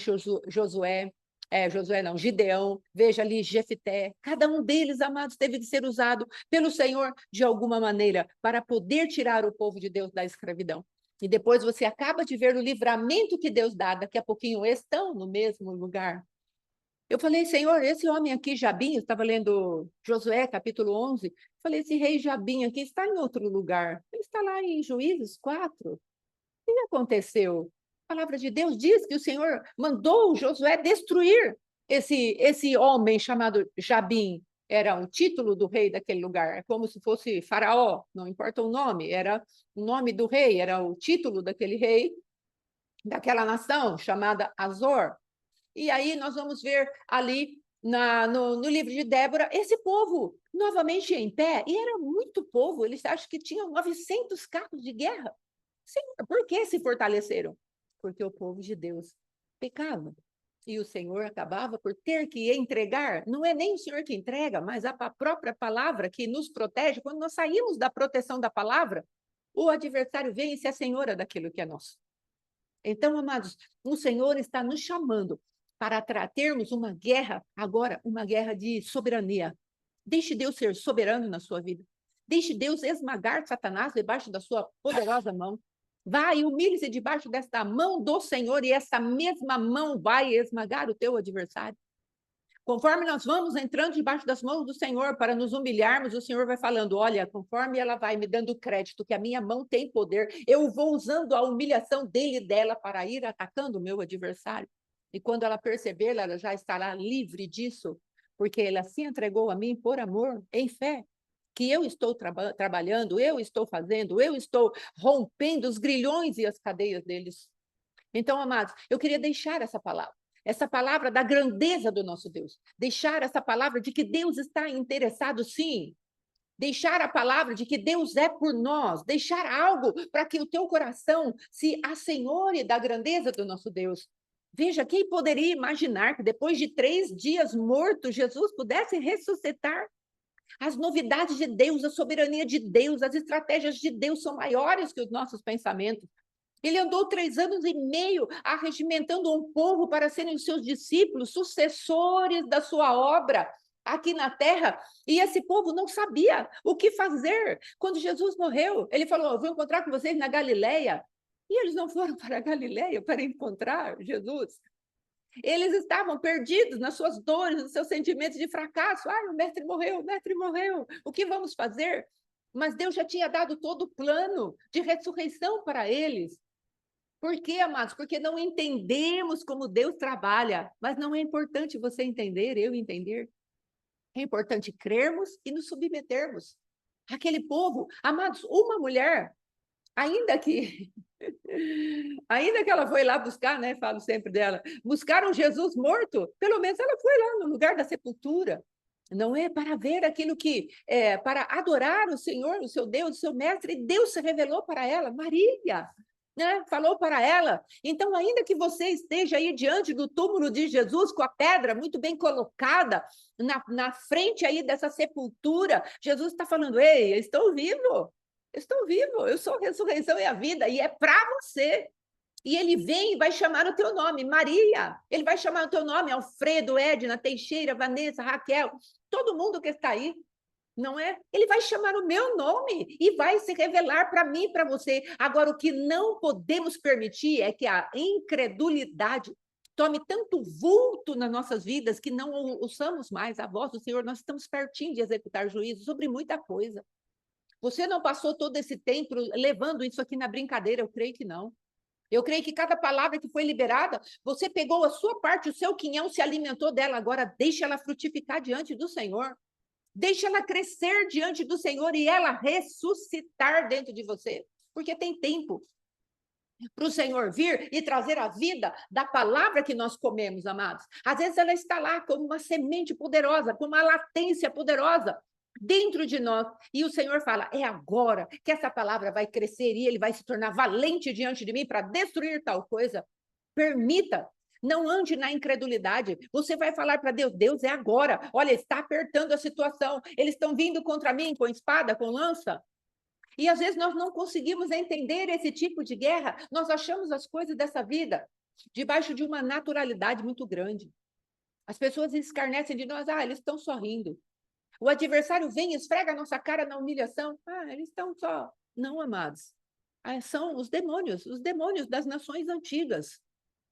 Gideão, veja ali Jefté. Cada um deles, amados, teve de ser usado pelo Senhor de alguma maneira para poder tirar o povo de Deus da escravidão. E depois você acaba de ver o livramento que Deus dá. Daqui a pouquinho estão no mesmo lugar. Eu falei: Senhor, esse homem aqui, Jabim, eu estava lendo Josué, capítulo 11, falei: esse rei Jabim aqui está em outro lugar. Ele está lá em Juízes 4. O que aconteceu? A palavra de Deus diz que o Senhor mandou Josué destruir esse homem chamado Jabim. Era o título do rei daquele lugar. É como se fosse Faraó, não importa o nome, era o nome do rei, era o título daquele rei, daquela nação chamada Azor. E aí nós vamos ver ali no livro de Débora, esse povo novamente em pé, e era muito povo, eles acham que tinham 900 carros de guerra. Senhor, por que se fortaleceram? Porque o povo de Deus pecava. E o Senhor acabava por ter que entregar, não é nem o Senhor que entrega, mas a própria palavra que nos protege. Quando nós saímos da proteção da palavra, o adversário vem e se assenhora daquilo que é nosso. Então, amados, o Senhor está nos chamando para termos uma guerra, agora, uma guerra de soberania. Deixe Deus ser soberano na sua vida. Deixe Deus esmagar Satanás debaixo da sua poderosa mão. Vá e humilhe-se debaixo desta mão do Senhor, e essa mesma mão vai esmagar o teu adversário. Conforme nós vamos entrando debaixo das mãos do Senhor para nos humilharmos, o Senhor vai falando: olha, conforme ela vai me dando crédito que a minha mão tem poder, eu vou usando a humilhação dele e dela para ir atacando o meu adversário. E quando ela perceber, ela já estará livre disso, porque ela se entregou a mim por amor, em fé, que eu estou trabalhando, eu estou fazendo, eu estou rompendo os grilhões e as cadeias deles. Então, amados, eu queria deixar essa palavra da grandeza do nosso Deus, deixar essa palavra de que Deus está interessado, sim, deixar a palavra de que Deus é por nós, deixar algo para que o teu coração se assenhore da grandeza do nosso Deus. Veja, quem poderia imaginar que depois de 3 dias morto, Jesus pudesse ressuscitar? As novidades de Deus, a soberania de Deus, as estratégias de Deus são maiores que os nossos pensamentos. Ele andou 3 anos e meio arregimentando um povo para serem os seus discípulos, sucessores da sua obra aqui na terra, e esse povo não sabia o que fazer. Quando Jesus morreu, ele falou: eu vou encontrar com vocês na Galileia. E eles não foram para a Galileia para encontrar Jesus. Eles estavam perdidos nas suas dores, nos seus sentimentos de fracasso. O mestre morreu, o que vamos fazer? Mas Deus já tinha dado todo o plano de ressurreição para eles. Por quê, amados? Porque não entendemos como Deus trabalha. Mas não é importante você entender, eu entender. É importante crermos e nos submetermos. Aquele povo, amados, uma mulher, ainda que ainda que ela foi lá buscar, né? Falo sempre dela, buscaram Jesus morto, pelo menos ela foi lá no lugar da sepultura. Não é para ver aquilo que para adorar o Senhor, o seu Deus, o seu mestre, e Deus se revelou para ela, Maria, né? Falou para ela. Então, ainda que você esteja aí diante do túmulo de Jesus, com a pedra muito bem colocada na frente aí dessa sepultura, Jesus está falando: ei, eu estou vivo, eu sou a ressurreição e a vida, e é para você. E ele vem e vai chamar o teu nome, Maria. Ele vai chamar o teu nome, Alfredo, Edna, Teixeira, Vanessa, Raquel, todo mundo que está aí, não é? Ele vai chamar o meu nome e vai se revelar para mim e para você. Agora, o que não podemos permitir é que a incredulidade tome tanto vulto nas nossas vidas que não ouçamos mais a voz do Senhor. Nós estamos pertinho de executar juízo sobre muita coisa. Você não passou todo esse tempo levando isso aqui na brincadeira? Eu creio que não. Eu creio que cada palavra que foi liberada, você pegou a sua parte, o seu quinhão, se alimentou dela. Agora, deixa ela frutificar diante do Senhor. Deixa ela crescer diante do Senhor e ela ressuscitar dentro de você. Porque tem tempo para o Senhor vir e trazer a vida da palavra que nós comemos, amados. Às vezes ela está lá como uma semente poderosa, como uma latência poderosa dentro de nós. E o Senhor fala: é agora que essa palavra vai crescer e ele vai se tornar valente diante de mim para destruir tal coisa. Permita. Não ande na incredulidade. Você vai falar para Deus: Deus, é agora. Olha, está apertando a situação. Eles estão vindo contra mim com espada, com lança. E às vezes nós não conseguimos entender esse tipo de guerra. Nós achamos as coisas dessa vida debaixo de uma naturalidade muito grande. As pessoas escarnecem de nós: eles estão sorrindo. O adversário vem e esfrega a nossa cara na humilhação: eles estão só. Não, amados. São os demônios das nações antigas.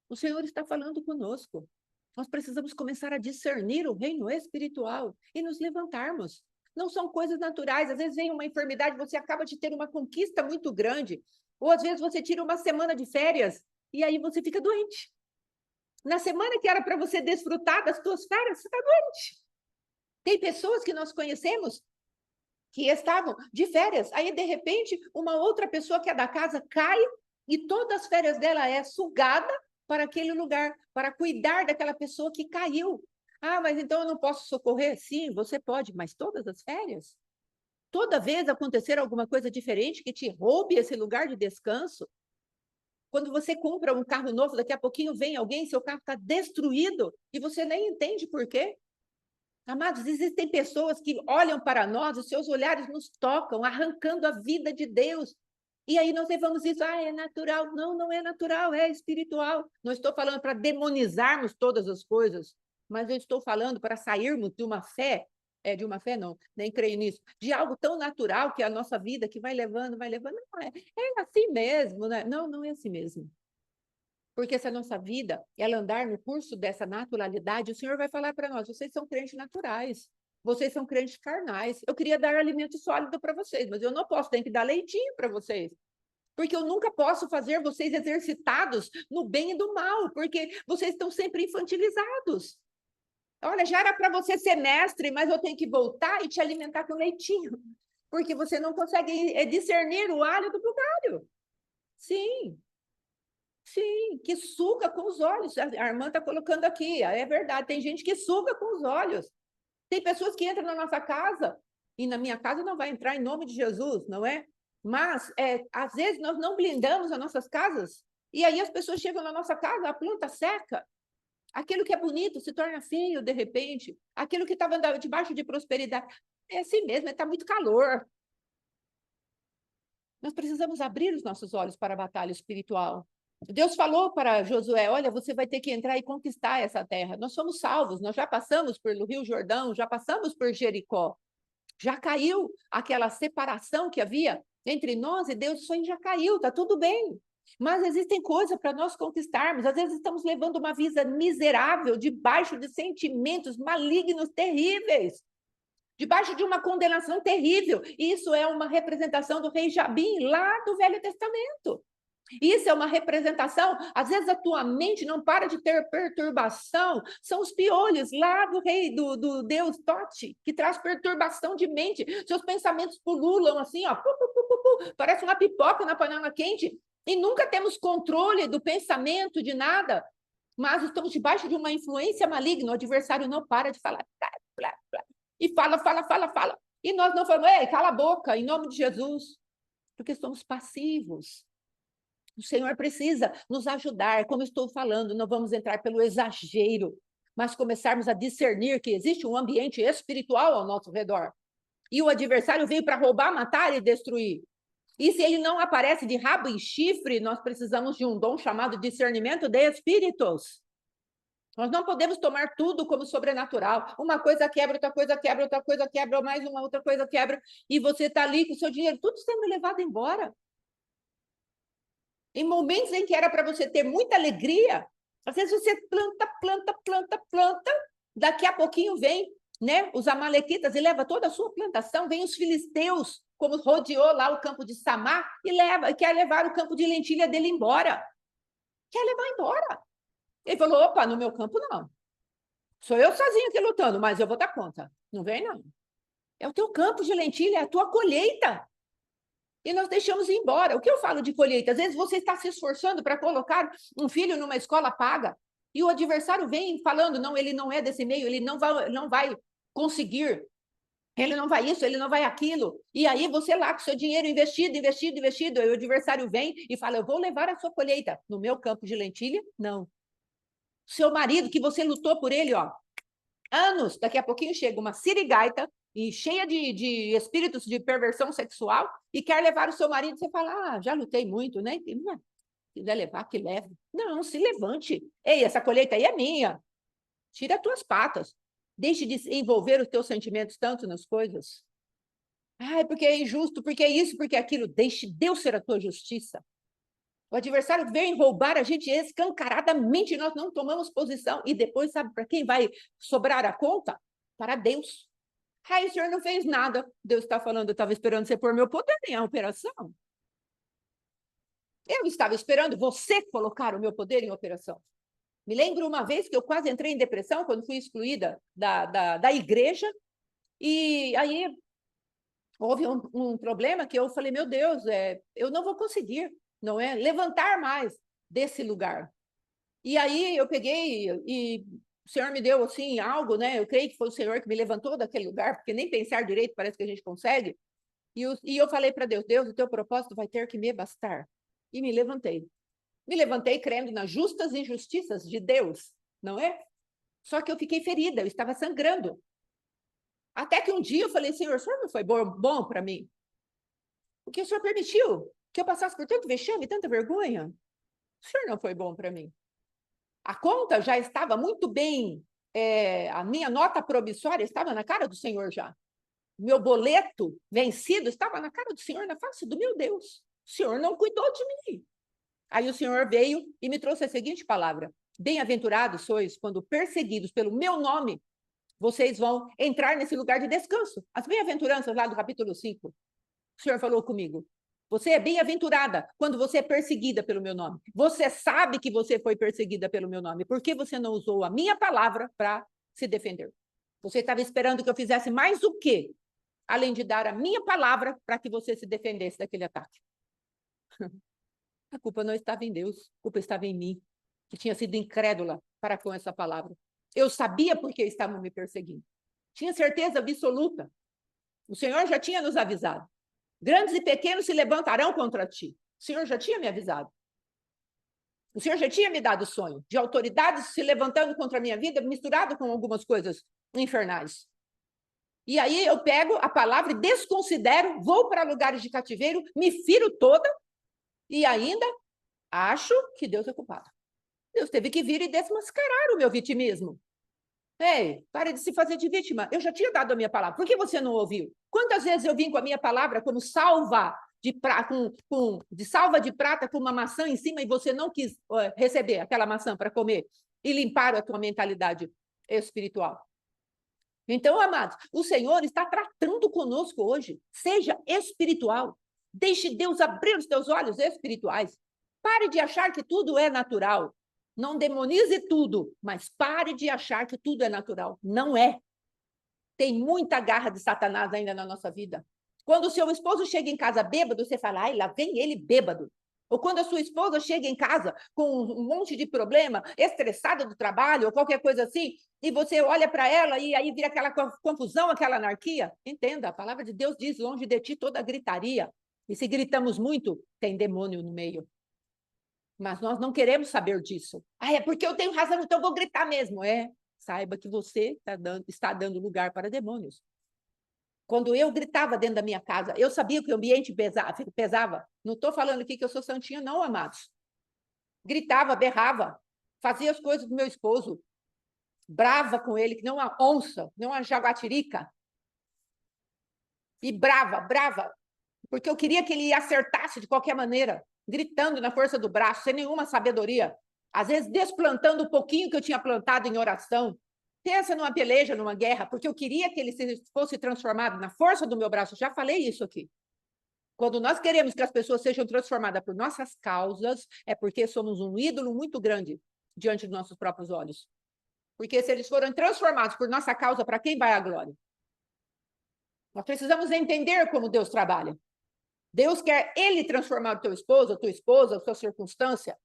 O Senhor está falando conosco. Nós precisamos começar a discernir o reino espiritual e nos levantarmos. Não são coisas naturais. Às vezes vem uma enfermidade, você acaba de ter uma conquista muito grande. Ou às vezes você tira uma semana de férias e aí você fica doente. Na semana que era para você desfrutar das suas férias, você está doente. Tem pessoas que nós conhecemos que estavam de férias. Aí, de repente, uma outra pessoa que é da casa cai e todas as férias dela é sugada para aquele lugar, para cuidar daquela pessoa que caiu. Mas então eu não posso socorrer? Sim, você pode, mas todas as férias? Toda vez acontecer alguma coisa diferente que te roube esse lugar de descanso? Quando você compra um carro novo, daqui a pouquinho vem alguém, seu carro está destruído e você nem entende por quê. Amados, existem pessoas que olham para nós, os seus olhares nos tocam, arrancando a vida de Deus. E aí nós levamos isso: é natural. Não, não é natural, é espiritual. Não estou falando para demonizarmos todas as coisas, mas eu estou falando para sairmos de uma fé não, nem creio nisso, de algo tão natural que é a nossa vida, que vai levando. Não, é assim mesmo, né? Não, não é assim mesmo. Porque se a nossa vida ela andar no curso dessa naturalidade, o Senhor vai falar para nós: vocês são crentes naturais, vocês são crentes carnais. Eu queria dar alimento sólido para vocês, mas eu não posso, tenho que dar leitinho para vocês. Porque eu nunca posso fazer vocês exercitados no bem e do mal, porque vocês estão sempre infantilizados. Olha, já era para você ser mestre, mas eu tenho que voltar e te alimentar com leitinho, porque você não consegue discernir o alho do bugalho. Sim. Sim, que suga com os olhos. A irmã está colocando aqui, é verdade, tem gente que suga com os olhos. Tem pessoas que entram na nossa casa, e na minha casa não vai entrar em nome de Jesus, não é? Mas, às vezes, nós não blindamos as nossas casas, E aí as pessoas chegam na nossa casa, a planta seca. Aquilo que é bonito se torna feio, de repente. Aquilo que estava debaixo de prosperidade. É assim mesmo, está muito calor. Nós precisamos abrir os nossos olhos para a batalha espiritual. Deus falou para Josué, olha, você vai ter que entrar e conquistar essa terra. Nós somos salvos, nós já passamos pelo Rio Jordão, já passamos por Jericó. Já caiu aquela separação que havia entre nós e Deus, isso aí já caiu, está tudo bem. Mas existem coisas para nós conquistarmos. Às vezes estamos levando uma vida miserável, debaixo de sentimentos malignos terríveis, debaixo de uma condenação terrível. Isso é uma representação do rei Jabim, lá do Velho Testamento. Isso é uma representação, às vezes a tua mente não para de ter perturbação, são os piolhos lá do rei, do Deus Tote, que traz perturbação de mente, seus pensamentos pululam assim, ó, parece uma pipoca na panela quente, e nunca temos controle do pensamento, de nada, mas estamos debaixo de uma influência maligna, o adversário não para de falar, e fala, e nós não falamos, ei, cala a boca, em nome de Jesus, porque somos passivos. O Senhor precisa nos ajudar, como estou falando, não vamos entrar pelo exagero, mas começarmos a discernir que existe um ambiente espiritual ao nosso redor. E o adversário veio para roubar, matar e destruir. E se ele não aparece de rabo e chifre, nós precisamos de um dom chamado discernimento de espíritos. Nós não podemos tomar tudo como sobrenatural. Uma coisa quebra, outra coisa quebra, outra coisa quebra, mais uma outra coisa quebra, e você está ali com o seu dinheiro tudo sendo levado embora. Em momentos em que era para você ter muita alegria, às vezes você planta, daqui a pouquinho vem, né, os amalequitas e leva toda a sua plantação, vem os filisteus, como rodeou lá o campo de Samar, e quer levar o campo de lentilha dele embora. Quer levar embora. Ele falou, opa, no meu campo não. Sou eu sozinho aqui lutando, mas eu vou dar conta. Não vem, não. É o teu campo de lentilha, é a tua colheita. E nós deixamos ir embora. O que eu falo de colheita? Às vezes você está se esforçando para colocar um filho numa escola paga e o adversário vem falando, não, ele não é desse meio, ele não vai conseguir, ele não vai isso, ele não vai aquilo. E aí você lá com seu dinheiro investido, e o adversário vem e fala, eu vou levar a sua colheita. No meu campo de lentilha, não. Seu marido, que você lutou por ele, ó, anos, daqui a pouquinho chega uma sirigaita e cheia de espíritos de perversão sexual e quer levar o seu marido, você fala, já lutei muito, né? Se quiser levar, que leve. Não, se levante. Ei, essa colheita aí é minha. Tira as tuas patas. Deixe de envolver os teus sentimentos tanto nas coisas. Porque é injusto, porque é isso, porque é aquilo. Deixe Deus ser a tua justiça. O adversário vem roubar a gente escancaradamente, nós não tomamos posição. E depois, sabe para quem vai sobrar a conta? Para Deus. O senhor não fez nada. Deus está falando, eu estava esperando você pôr meu poder em operação. Eu estava esperando você colocar o meu poder em operação. Me lembro uma vez que eu quase entrei em depressão quando fui excluída da igreja. E aí houve um problema que eu falei, meu Deus, eu não vou conseguir, não é? Levantar mais desse lugar. E aí eu peguei e o Senhor me deu assim algo, né? Eu creio que foi o Senhor que me levantou daquele lugar, porque nem pensar direito parece que a gente consegue. E eu falei para Deus, Deus, o teu propósito vai ter que me bastar. E me levantei. Me levantei crendo nas justas injustiças de Deus, não é? Só que eu fiquei ferida, eu estava sangrando. Até que um dia eu falei, Senhor, o Senhor não foi bom para mim? Porque o Senhor permitiu que eu passasse por tanto vexame, tanta vergonha? O Senhor não foi bom para mim. A conta já estava muito bem, a minha nota promissória estava na cara do Senhor já. Meu boleto vencido estava na cara do Senhor, na face do meu Deus. O Senhor não cuidou de mim. Aí o Senhor veio e me trouxe a seguinte palavra: bem-aventurados sois quando perseguidos pelo meu nome, vocês vão entrar nesse lugar de descanso. As bem-aventuranças lá do capítulo 5. O Senhor falou comigo. Você é bem-aventurada quando você é perseguida pelo meu nome. Você sabe que você foi perseguida pelo meu nome. Por que você não usou a minha palavra para se defender? Você estava esperando que eu fizesse mais o quê? Além de dar a minha palavra para que você se defendesse daquele ataque. A culpa não estava em Deus, a culpa estava em mim, que tinha sido incrédula para com essa palavra. Eu sabia por que estavam me perseguindo. Tinha certeza absoluta. O Senhor já tinha nos avisado. Grandes e pequenos se levantarão contra ti. O Senhor já tinha me avisado. O Senhor já tinha me dado o sonho de autoridades se levantando contra a minha vida, misturado com algumas coisas infernais. E aí eu pego a palavra e desconsidero, vou para lugares de cativeiro, me firo toda e ainda acho que Deus é culpado. Deus teve que vir e desmascarar o meu vitimismo. Ei, pare de se fazer de vítima. Eu já tinha dado a minha palavra. Por que você não ouviu? Quantas vezes eu vim com a minha palavra como salva de prata, de salva de prata com uma maçã em cima e você não quis receber aquela maçã para comer e limpar a tua mentalidade espiritual? Então, amados, o Senhor está tratando conosco hoje. Seja espiritual. Deixe Deus abrir os teus olhos espirituais. Pare de achar que tudo é natural. Não demonize tudo, mas pare de achar que tudo é natural. Não é. Tem muita garra de Satanás ainda na nossa vida. Quando o seu esposo chega em casa bêbado, você fala, ai, lá vem ele bêbado. Ou quando a sua esposa chega em casa com um monte de problema, estressada do trabalho, ou qualquer coisa assim, e você olha para ela e aí vira aquela confusão, aquela anarquia. Entenda, a palavra de Deus diz, longe de ti toda gritaria. E se gritamos muito, tem demônio no meio. Mas nós não queremos saber disso. Ah, é porque eu tenho razão, então eu vou gritar mesmo. Saiba que você está dando lugar para demônios. Quando eu gritava dentro da minha casa, eu sabia que o ambiente pesava. Não estou falando aqui que eu sou santinha, não, amados. Gritava, berrava, fazia as coisas do meu esposo, brava com ele, que não uma onça, não uma jaguatirica. E brava, porque eu queria que ele acertasse de qualquer maneira, gritando na força do braço, sem nenhuma sabedoria. Às vezes desplantando um pouquinho que eu tinha plantado em oração. Pensa numa peleja, numa guerra, porque eu queria que ele fosse transformado na força do meu braço. Já falei isso aqui. Quando nós queremos que as pessoas sejam transformadas por nossas causas, é porque somos um ídolo muito grande diante dos nossos próprios olhos. Porque se eles forem transformados por nossa causa, para quem vai a glória? Nós precisamos entender como Deus trabalha. Deus quer ele transformar o teu esposo, a tua esposa, a sua circunstância.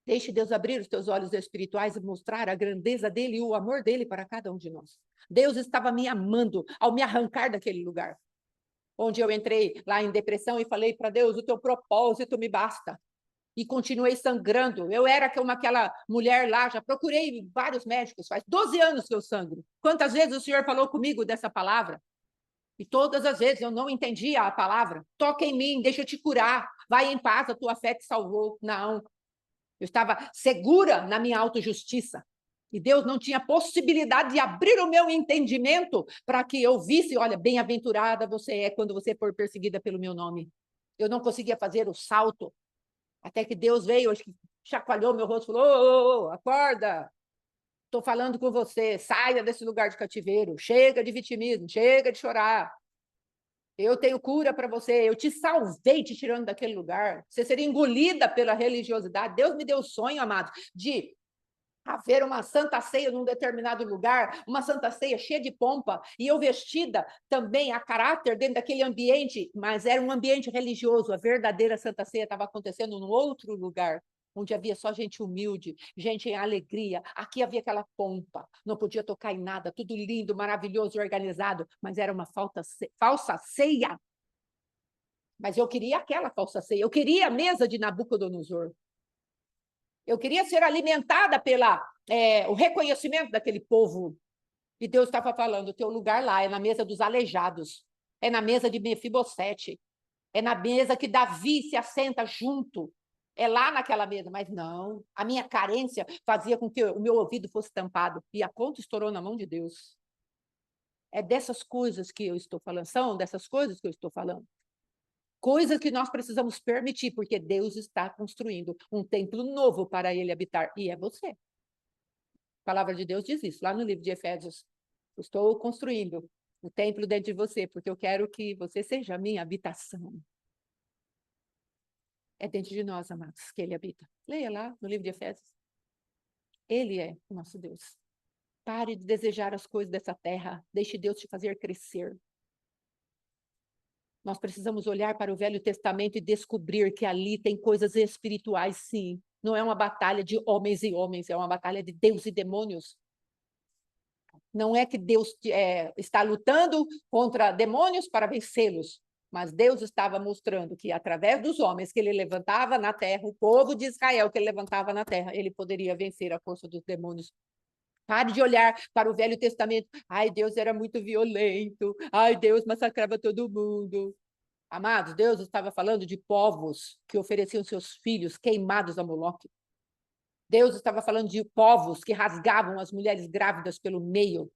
Deixe Deus abrir os teus olhos espirituais e mostrar a grandeza dele e o amor dele para cada um de nós. Deus estava me amando ao me arrancar daquele lugar, onde eu entrei lá em depressão e falei para Deus, o teu propósito me basta. E continuei sangrando. Eu era como aquela mulher lá, já procurei vários médicos, faz 12 anos que eu sangro. Quantas vezes o Senhor falou comigo dessa palavra? E todas as vezes eu não entendia a palavra. Toca em mim, deixa eu te curar. Vai em paz, a tua fé te salvou. Não. Eu estava segura na minha autojustiça. E Deus não tinha possibilidade de abrir o meu entendimento para que eu visse, olha, bem-aventurada você é quando você for perseguida pelo meu nome. Eu não conseguia fazer o salto. Até que Deus veio, acho que chacoalhou meu rosto e falou, acorda. Estou falando com você, saia desse lugar de cativeiro, chega de vitimismo, chega de chorar. Eu tenho cura para você, eu te salvei te tirando daquele lugar. Você seria engolida pela religiosidade. Deus me deu o sonho, amado, de haver uma santa ceia num determinado lugar, uma santa ceia cheia de pompa, e eu vestida também a caráter dentro daquele ambiente, mas era um ambiente religioso. A verdadeira santa ceia estava acontecendo num outro lugar, onde havia só gente humilde, gente em alegria. Aqui havia aquela pompa, não podia tocar em nada, tudo lindo, maravilhoso, organizado, mas era uma falsa ceia. Mas eu queria aquela falsa ceia, eu queria a mesa de Nabucodonosor. Eu queria ser alimentada o reconhecimento daquele povo. E Deus estava falando, o teu lugar lá é na mesa dos aleijados, é na mesa de Mefibosete, é na mesa que Davi se assenta junto, é lá naquela mesa. Mas não, a minha carência fazia com que o meu ouvido fosse tampado, e a conta estourou na mão de Deus. É dessas coisas que eu estou falando, são dessas coisas que eu estou falando. Coisas que nós precisamos permitir, porque Deus está construindo um templo novo para ele habitar, e é você. A palavra de Deus diz isso, lá no livro de Efésios. Estou construindo o templo dentro de você, porque eu quero que você seja a minha habitação. É dentro de nós, amados, que ele habita. Leia lá no livro de Efésios. Ele é o nosso Deus. Pare de desejar as coisas dessa terra. Deixe Deus te fazer crescer. Nós precisamos olhar para o Velho Testamento e descobrir que ali tem coisas espirituais, sim. Não é uma batalha de homens e homens, é uma batalha de Deus e demônios. Não é que Deus está lutando contra demônios para vencê-los, Mas Deus estava mostrando que, através dos homens que ele levantava na terra, o povo de Israel que ele levantava na terra, ele poderia vencer a força dos demônios. Pare de olhar para o Velho Testamento. Ai, Deus era muito violento. Ai, Deus massacrava todo mundo. Amados, Deus estava falando de povos que ofereciam seus filhos queimados a Moloque. Deus estava falando de povos que rasgavam as mulheres grávidas pelo meio.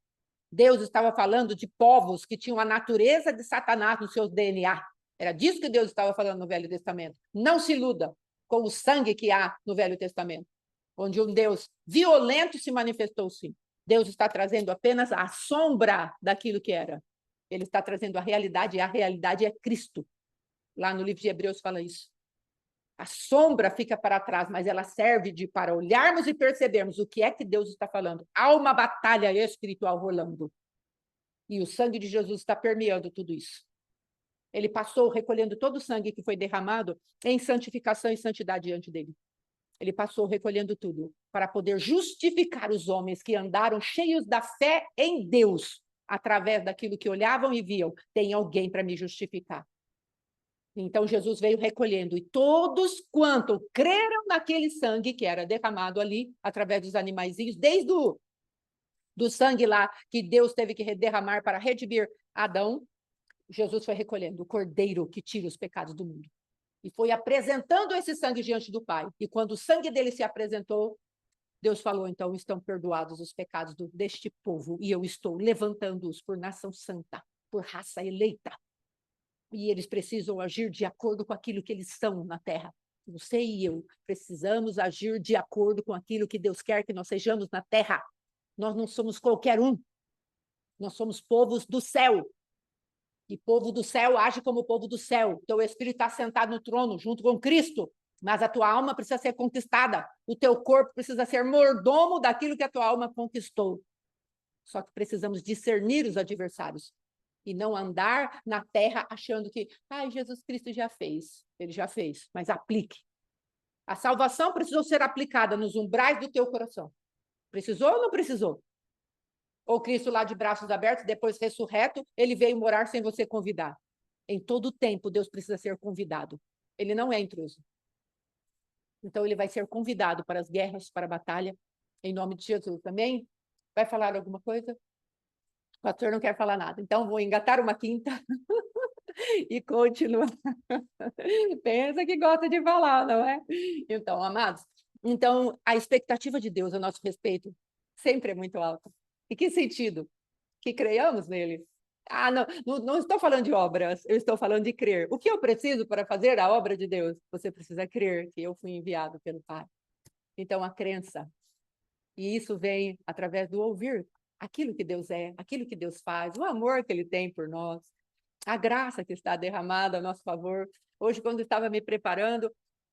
Deus estava falando de povos que tinham a natureza de Satanás no seu DNA. Era disso que Deus estava falando no Velho Testamento. Não se iluda com o sangue que há no Velho Testamento, onde um Deus violento se manifestou, sim. Deus está trazendo apenas a sombra daquilo que era. Ele está trazendo a realidade, e a realidade é Cristo. Lá no livro de Hebreus fala isso. A sombra fica para trás, mas ela serve para olharmos e percebermos o que é que Deus está falando. Há uma batalha espiritual rolando. E o sangue de Jesus está permeando tudo isso. Ele passou recolhendo todo o sangue que foi derramado em santificação e santidade diante dele. Ele passou recolhendo tudo para poder justificar os homens que andaram cheios da fé em Deus, através daquilo que olhavam e viam. Tem alguém para me justificar. Então, Jesus veio recolhendo, e todos quanto creram naquele sangue que era derramado ali, através dos animaizinhos, desde do sangue lá que Deus teve que derramar para redimir Adão, Jesus foi recolhendo o cordeiro que tira os pecados do mundo. E foi apresentando esse sangue diante do Pai. E quando o sangue dele se apresentou, Deus falou, então, estão perdoados os pecados deste povo, e eu estou levantando-os por nação santa, por raça eleita. E eles precisam agir de acordo com aquilo que eles são na terra. Você e eu precisamos agir de acordo com aquilo que Deus quer que nós sejamos na terra. Nós não somos qualquer um. Nós somos povos do céu. E povo do céu age como povo do céu. Teu espírito está sentado no trono junto com Cristo, mas a tua alma precisa ser conquistada. O teu corpo precisa ser mordomo daquilo que a tua alma conquistou. Só que precisamos discernir os adversários e não andar na terra achando que, Jesus Cristo já fez. Ele já fez, mas aplique. A salvação precisou ser aplicada nos umbrais do teu coração. Precisou ou não precisou? Ou Cristo lá de braços abertos, depois ressurreto, ele veio morar sem você convidar. Em todo tempo, Deus precisa ser convidado. Ele não é intruso. Então, ele vai ser convidado para as guerras, para a batalha, em nome de Jesus. Amém? Vai falar alguma coisa? O pastor não quer falar nada. Então, vou engatar uma quinta e continuar. Pensa que gosta de falar, não é? Então, amados, a expectativa de Deus a nosso respeito sempre é muito alta. Em que sentido? Que creiamos nele. Não estou falando de obras, eu estou falando de crer. O que eu preciso para fazer a obra de Deus? Você precisa crer que eu fui enviado pelo Pai. Então, a crença. E isso vem através do ouvir aquilo que Deus é, aquilo que Deus faz, o amor que Ele tem por nós, a graça que está derramada a nosso favor. Hoje, quando eu estava me preparando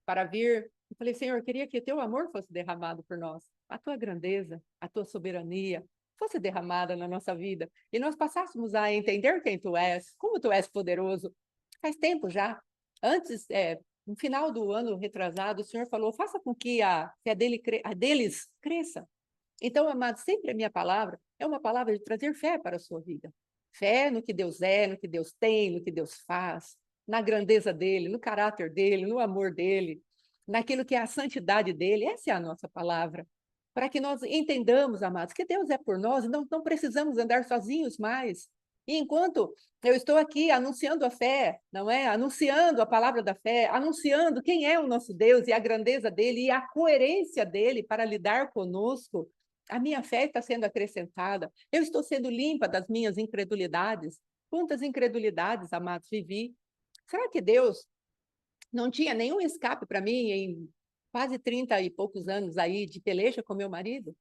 para vir, eu falei, Senhor, eu queria que teu amor fosse derramado por nós, a tua grandeza, a tua soberania fosse derramada na nossa vida, e nós passássemos a entender quem tu és, como tu és poderoso. Faz tempo já, antes, no final do ano retrasado, o Senhor falou, faça com que a fé deles cresça. Então, amados, sempre a minha palavra é uma palavra de trazer fé para a sua vida. Fé no que Deus é, no que Deus tem, no que Deus faz, na grandeza dele, no caráter dele, no amor dele, naquilo que é a santidade dele. Essa é a nossa palavra. Para que nós entendamos, amados, que Deus é por nós e não precisamos andar sozinhos mais. E enquanto eu estou aqui anunciando a fé, não é? Anunciando a palavra da fé, anunciando quem é o nosso Deus e a grandeza dele e a coerência dele para lidar conosco, a minha fé está sendo acrescentada. Eu estou sendo limpa das minhas incredulidades. Quantas incredulidades, amados, vivi? Será que Deus não tinha nenhum escape para mim em quase 30 e poucos anos aí de peleja com meu marido?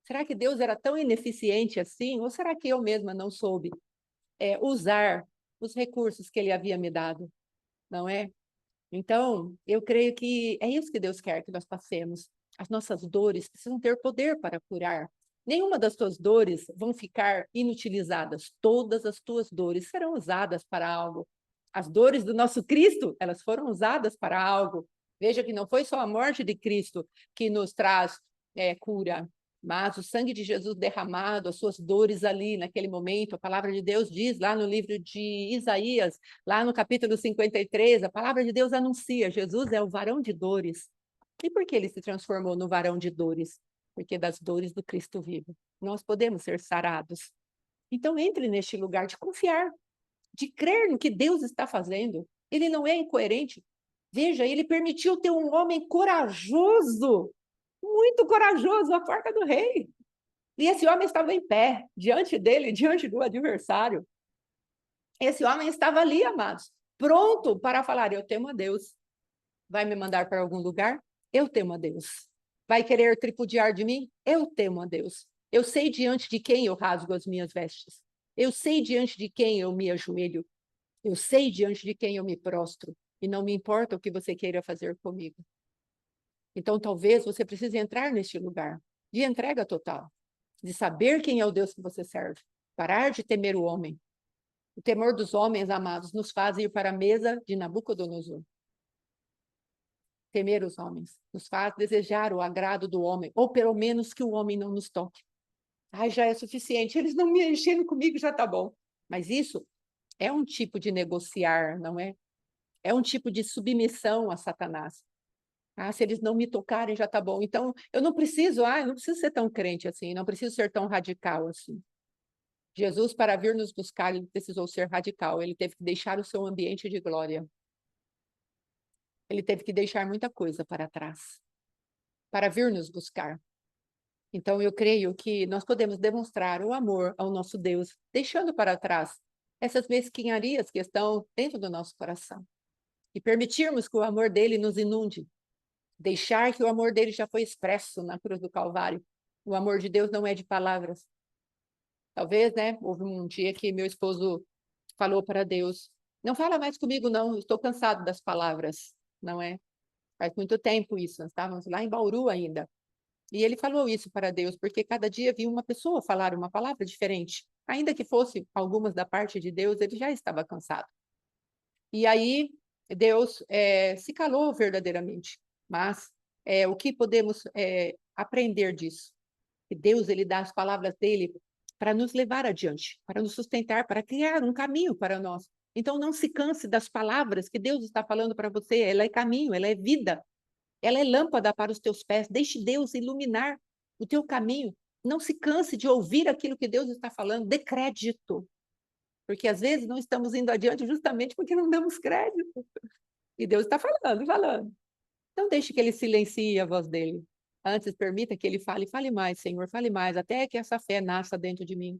Será que Deus era tão ineficiente assim? Ou será que eu mesma não soube usar os recursos que Ele havia me dado? Não é? Então, eu creio que é isso que Deus quer que nós passemos. As nossas dores precisam ter poder para curar. Nenhuma das tuas dores vão ficar inutilizadas. Todas as tuas dores serão usadas para algo. As dores do nosso Cristo, elas foram usadas para algo. Veja que não foi só a morte de Cristo que nos traz cura. mas o sangue de Jesus derramado, as suas dores ali naquele momento, a palavra de Deus diz lá no livro de Isaías, lá no capítulo 53, a palavra de Deus anuncia, Jesus é o varão de dores. E por que ele se transformou no varão de dores? Porque das dores do Cristo vivo, nós podemos ser sarados. Então entre neste lugar de confiar, de crer no que Deus está fazendo. Ele não é incoerente. Veja, ele permitiu ter um homem corajoso, muito corajoso, à porta do rei. E esse homem estava em pé, diante dele, diante do adversário. Esse homem estava ali, amados, pronto para falar: eu temo a Deus. Vai me mandar para algum lugar? Eu temo a Deus. Vai querer tripudiar de mim? Eu temo a Deus. Eu sei diante de quem eu rasgo as minhas vestes. Eu sei diante de quem eu me ajoelho. Eu sei diante de quem eu me prostro. E não me importa o que você queira fazer comigo. Então, talvez você precise entrar neste lugar de entrega total, de saber quem é o Deus que você serve, parar de temer o homem. O temor dos homens, amados, nos faz ir para a mesa de Nabucodonosor. Temer os homens nos faz desejar o agrado do homem, ou pelo menos que o homem não nos toque. Ai, já é suficiente, eles não me enchendo comigo, já está bom. Mas isso é um tipo de negociar, não é? É um tipo de submissão a Satanás. Ah, se eles não me tocarem, já está bom. Então, eu não preciso ser tão crente assim, não preciso ser tão radical assim. Jesus, para vir nos buscar, ele precisou ser radical, ele teve que deixar o seu ambiente de glória. Ele teve que deixar muita coisa para trás, para vir nos buscar. Então, eu creio que nós podemos demonstrar o amor ao nosso Deus, deixando para trás essas mesquinharias que estão dentro do nosso coração. E permitirmos que o amor dele nos inunde. Deixar que o amor dele já foi expresso na cruz do Calvário. O amor de Deus não é de palavras. Talvez, né? Houve um dia que meu esposo falou para Deus: não fala mais comigo, não, estou cansado das palavras. Não é? Faz muito tempo isso, nós estávamos lá em Bauru ainda. E ele falou isso para Deus, porque cada dia vinha uma pessoa falar uma palavra diferente. Ainda que fosse algumas da parte de Deus, ele já estava cansado. E aí Deus se calou verdadeiramente. Mas o que podemos aprender disso? Que Deus ele dá as palavras dele para nos levar adiante, para nos sustentar, para criar um caminho para nós. Então não se canse das palavras que Deus está falando para você. Ela é caminho, ela é vida, ela é lâmpada para os teus pés. Deixe Deus iluminar o teu caminho. Não se canse de ouvir aquilo que Deus está falando. Dê crédito. Porque às vezes não estamos indo adiante justamente porque não damos crédito. E Deus está falando, falando. Não deixe que ele silencie a voz dele. Antes, permita que ele fale mais, Senhor, fale mais, até que essa fé nasça dentro de mim.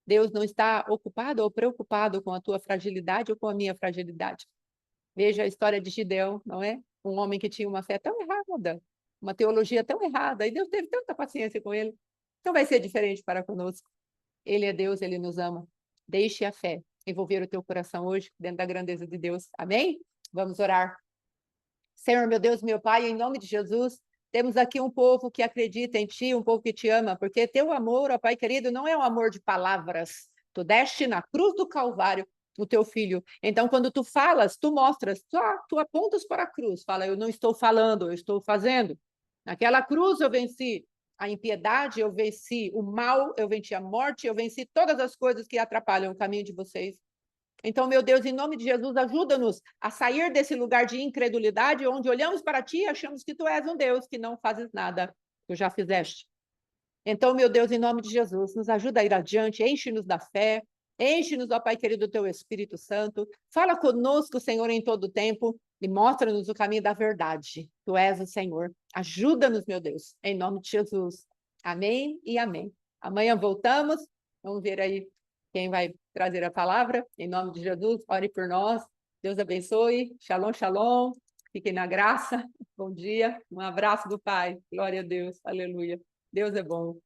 Deus não está ocupado ou preocupado com a tua fragilidade ou com a minha fragilidade. Veja a história de Gideão, não é? Um homem que tinha uma fé tão errada, uma teologia tão errada, e Deus teve tanta paciência com ele. Então vai ser diferente para conosco. Ele é Deus, ele nos ama. Deixe a fé envolver o teu coração hoje, dentro da grandeza de Deus. Amém? Vamos orar. Senhor, meu Deus, meu Pai, em nome de Jesus, temos aqui um povo que acredita em Ti, um povo que Te ama, porque Teu amor, ó Pai querido, não é um amor de palavras. Tu deste na cruz do Calvário o Teu Filho. Então, quando Tu falas, Tu mostras, tu apontas para a cruz, fala, eu não estou falando, eu estou fazendo. Naquela cruz eu venci a impiedade, eu venci o mal, eu venci a morte, eu venci todas as coisas que atrapalham o caminho de vocês. Então, meu Deus, em nome de Jesus, ajuda-nos a sair desse lugar de incredulidade, onde olhamos para Ti e achamos que Tu és um Deus que não fazes nada, Tu já fizeste. Então, meu Deus, em nome de Jesus, nos ajuda a ir adiante, enche-nos da fé, enche-nos, ó Pai querido, do Teu Espírito Santo, fala conosco, Senhor, em todo o tempo, e mostra-nos o caminho da verdade. Tu és o Senhor. Ajuda-nos, meu Deus, em nome de Jesus. Amém e amém. Amanhã voltamos, vamos ver aí quem vai trazer a palavra, em nome de Jesus, ore por nós. Deus abençoe. Shalom, shalom. Fiquem na graça. Bom dia. Um abraço do Pai. Glória a Deus. Aleluia. Deus é bom.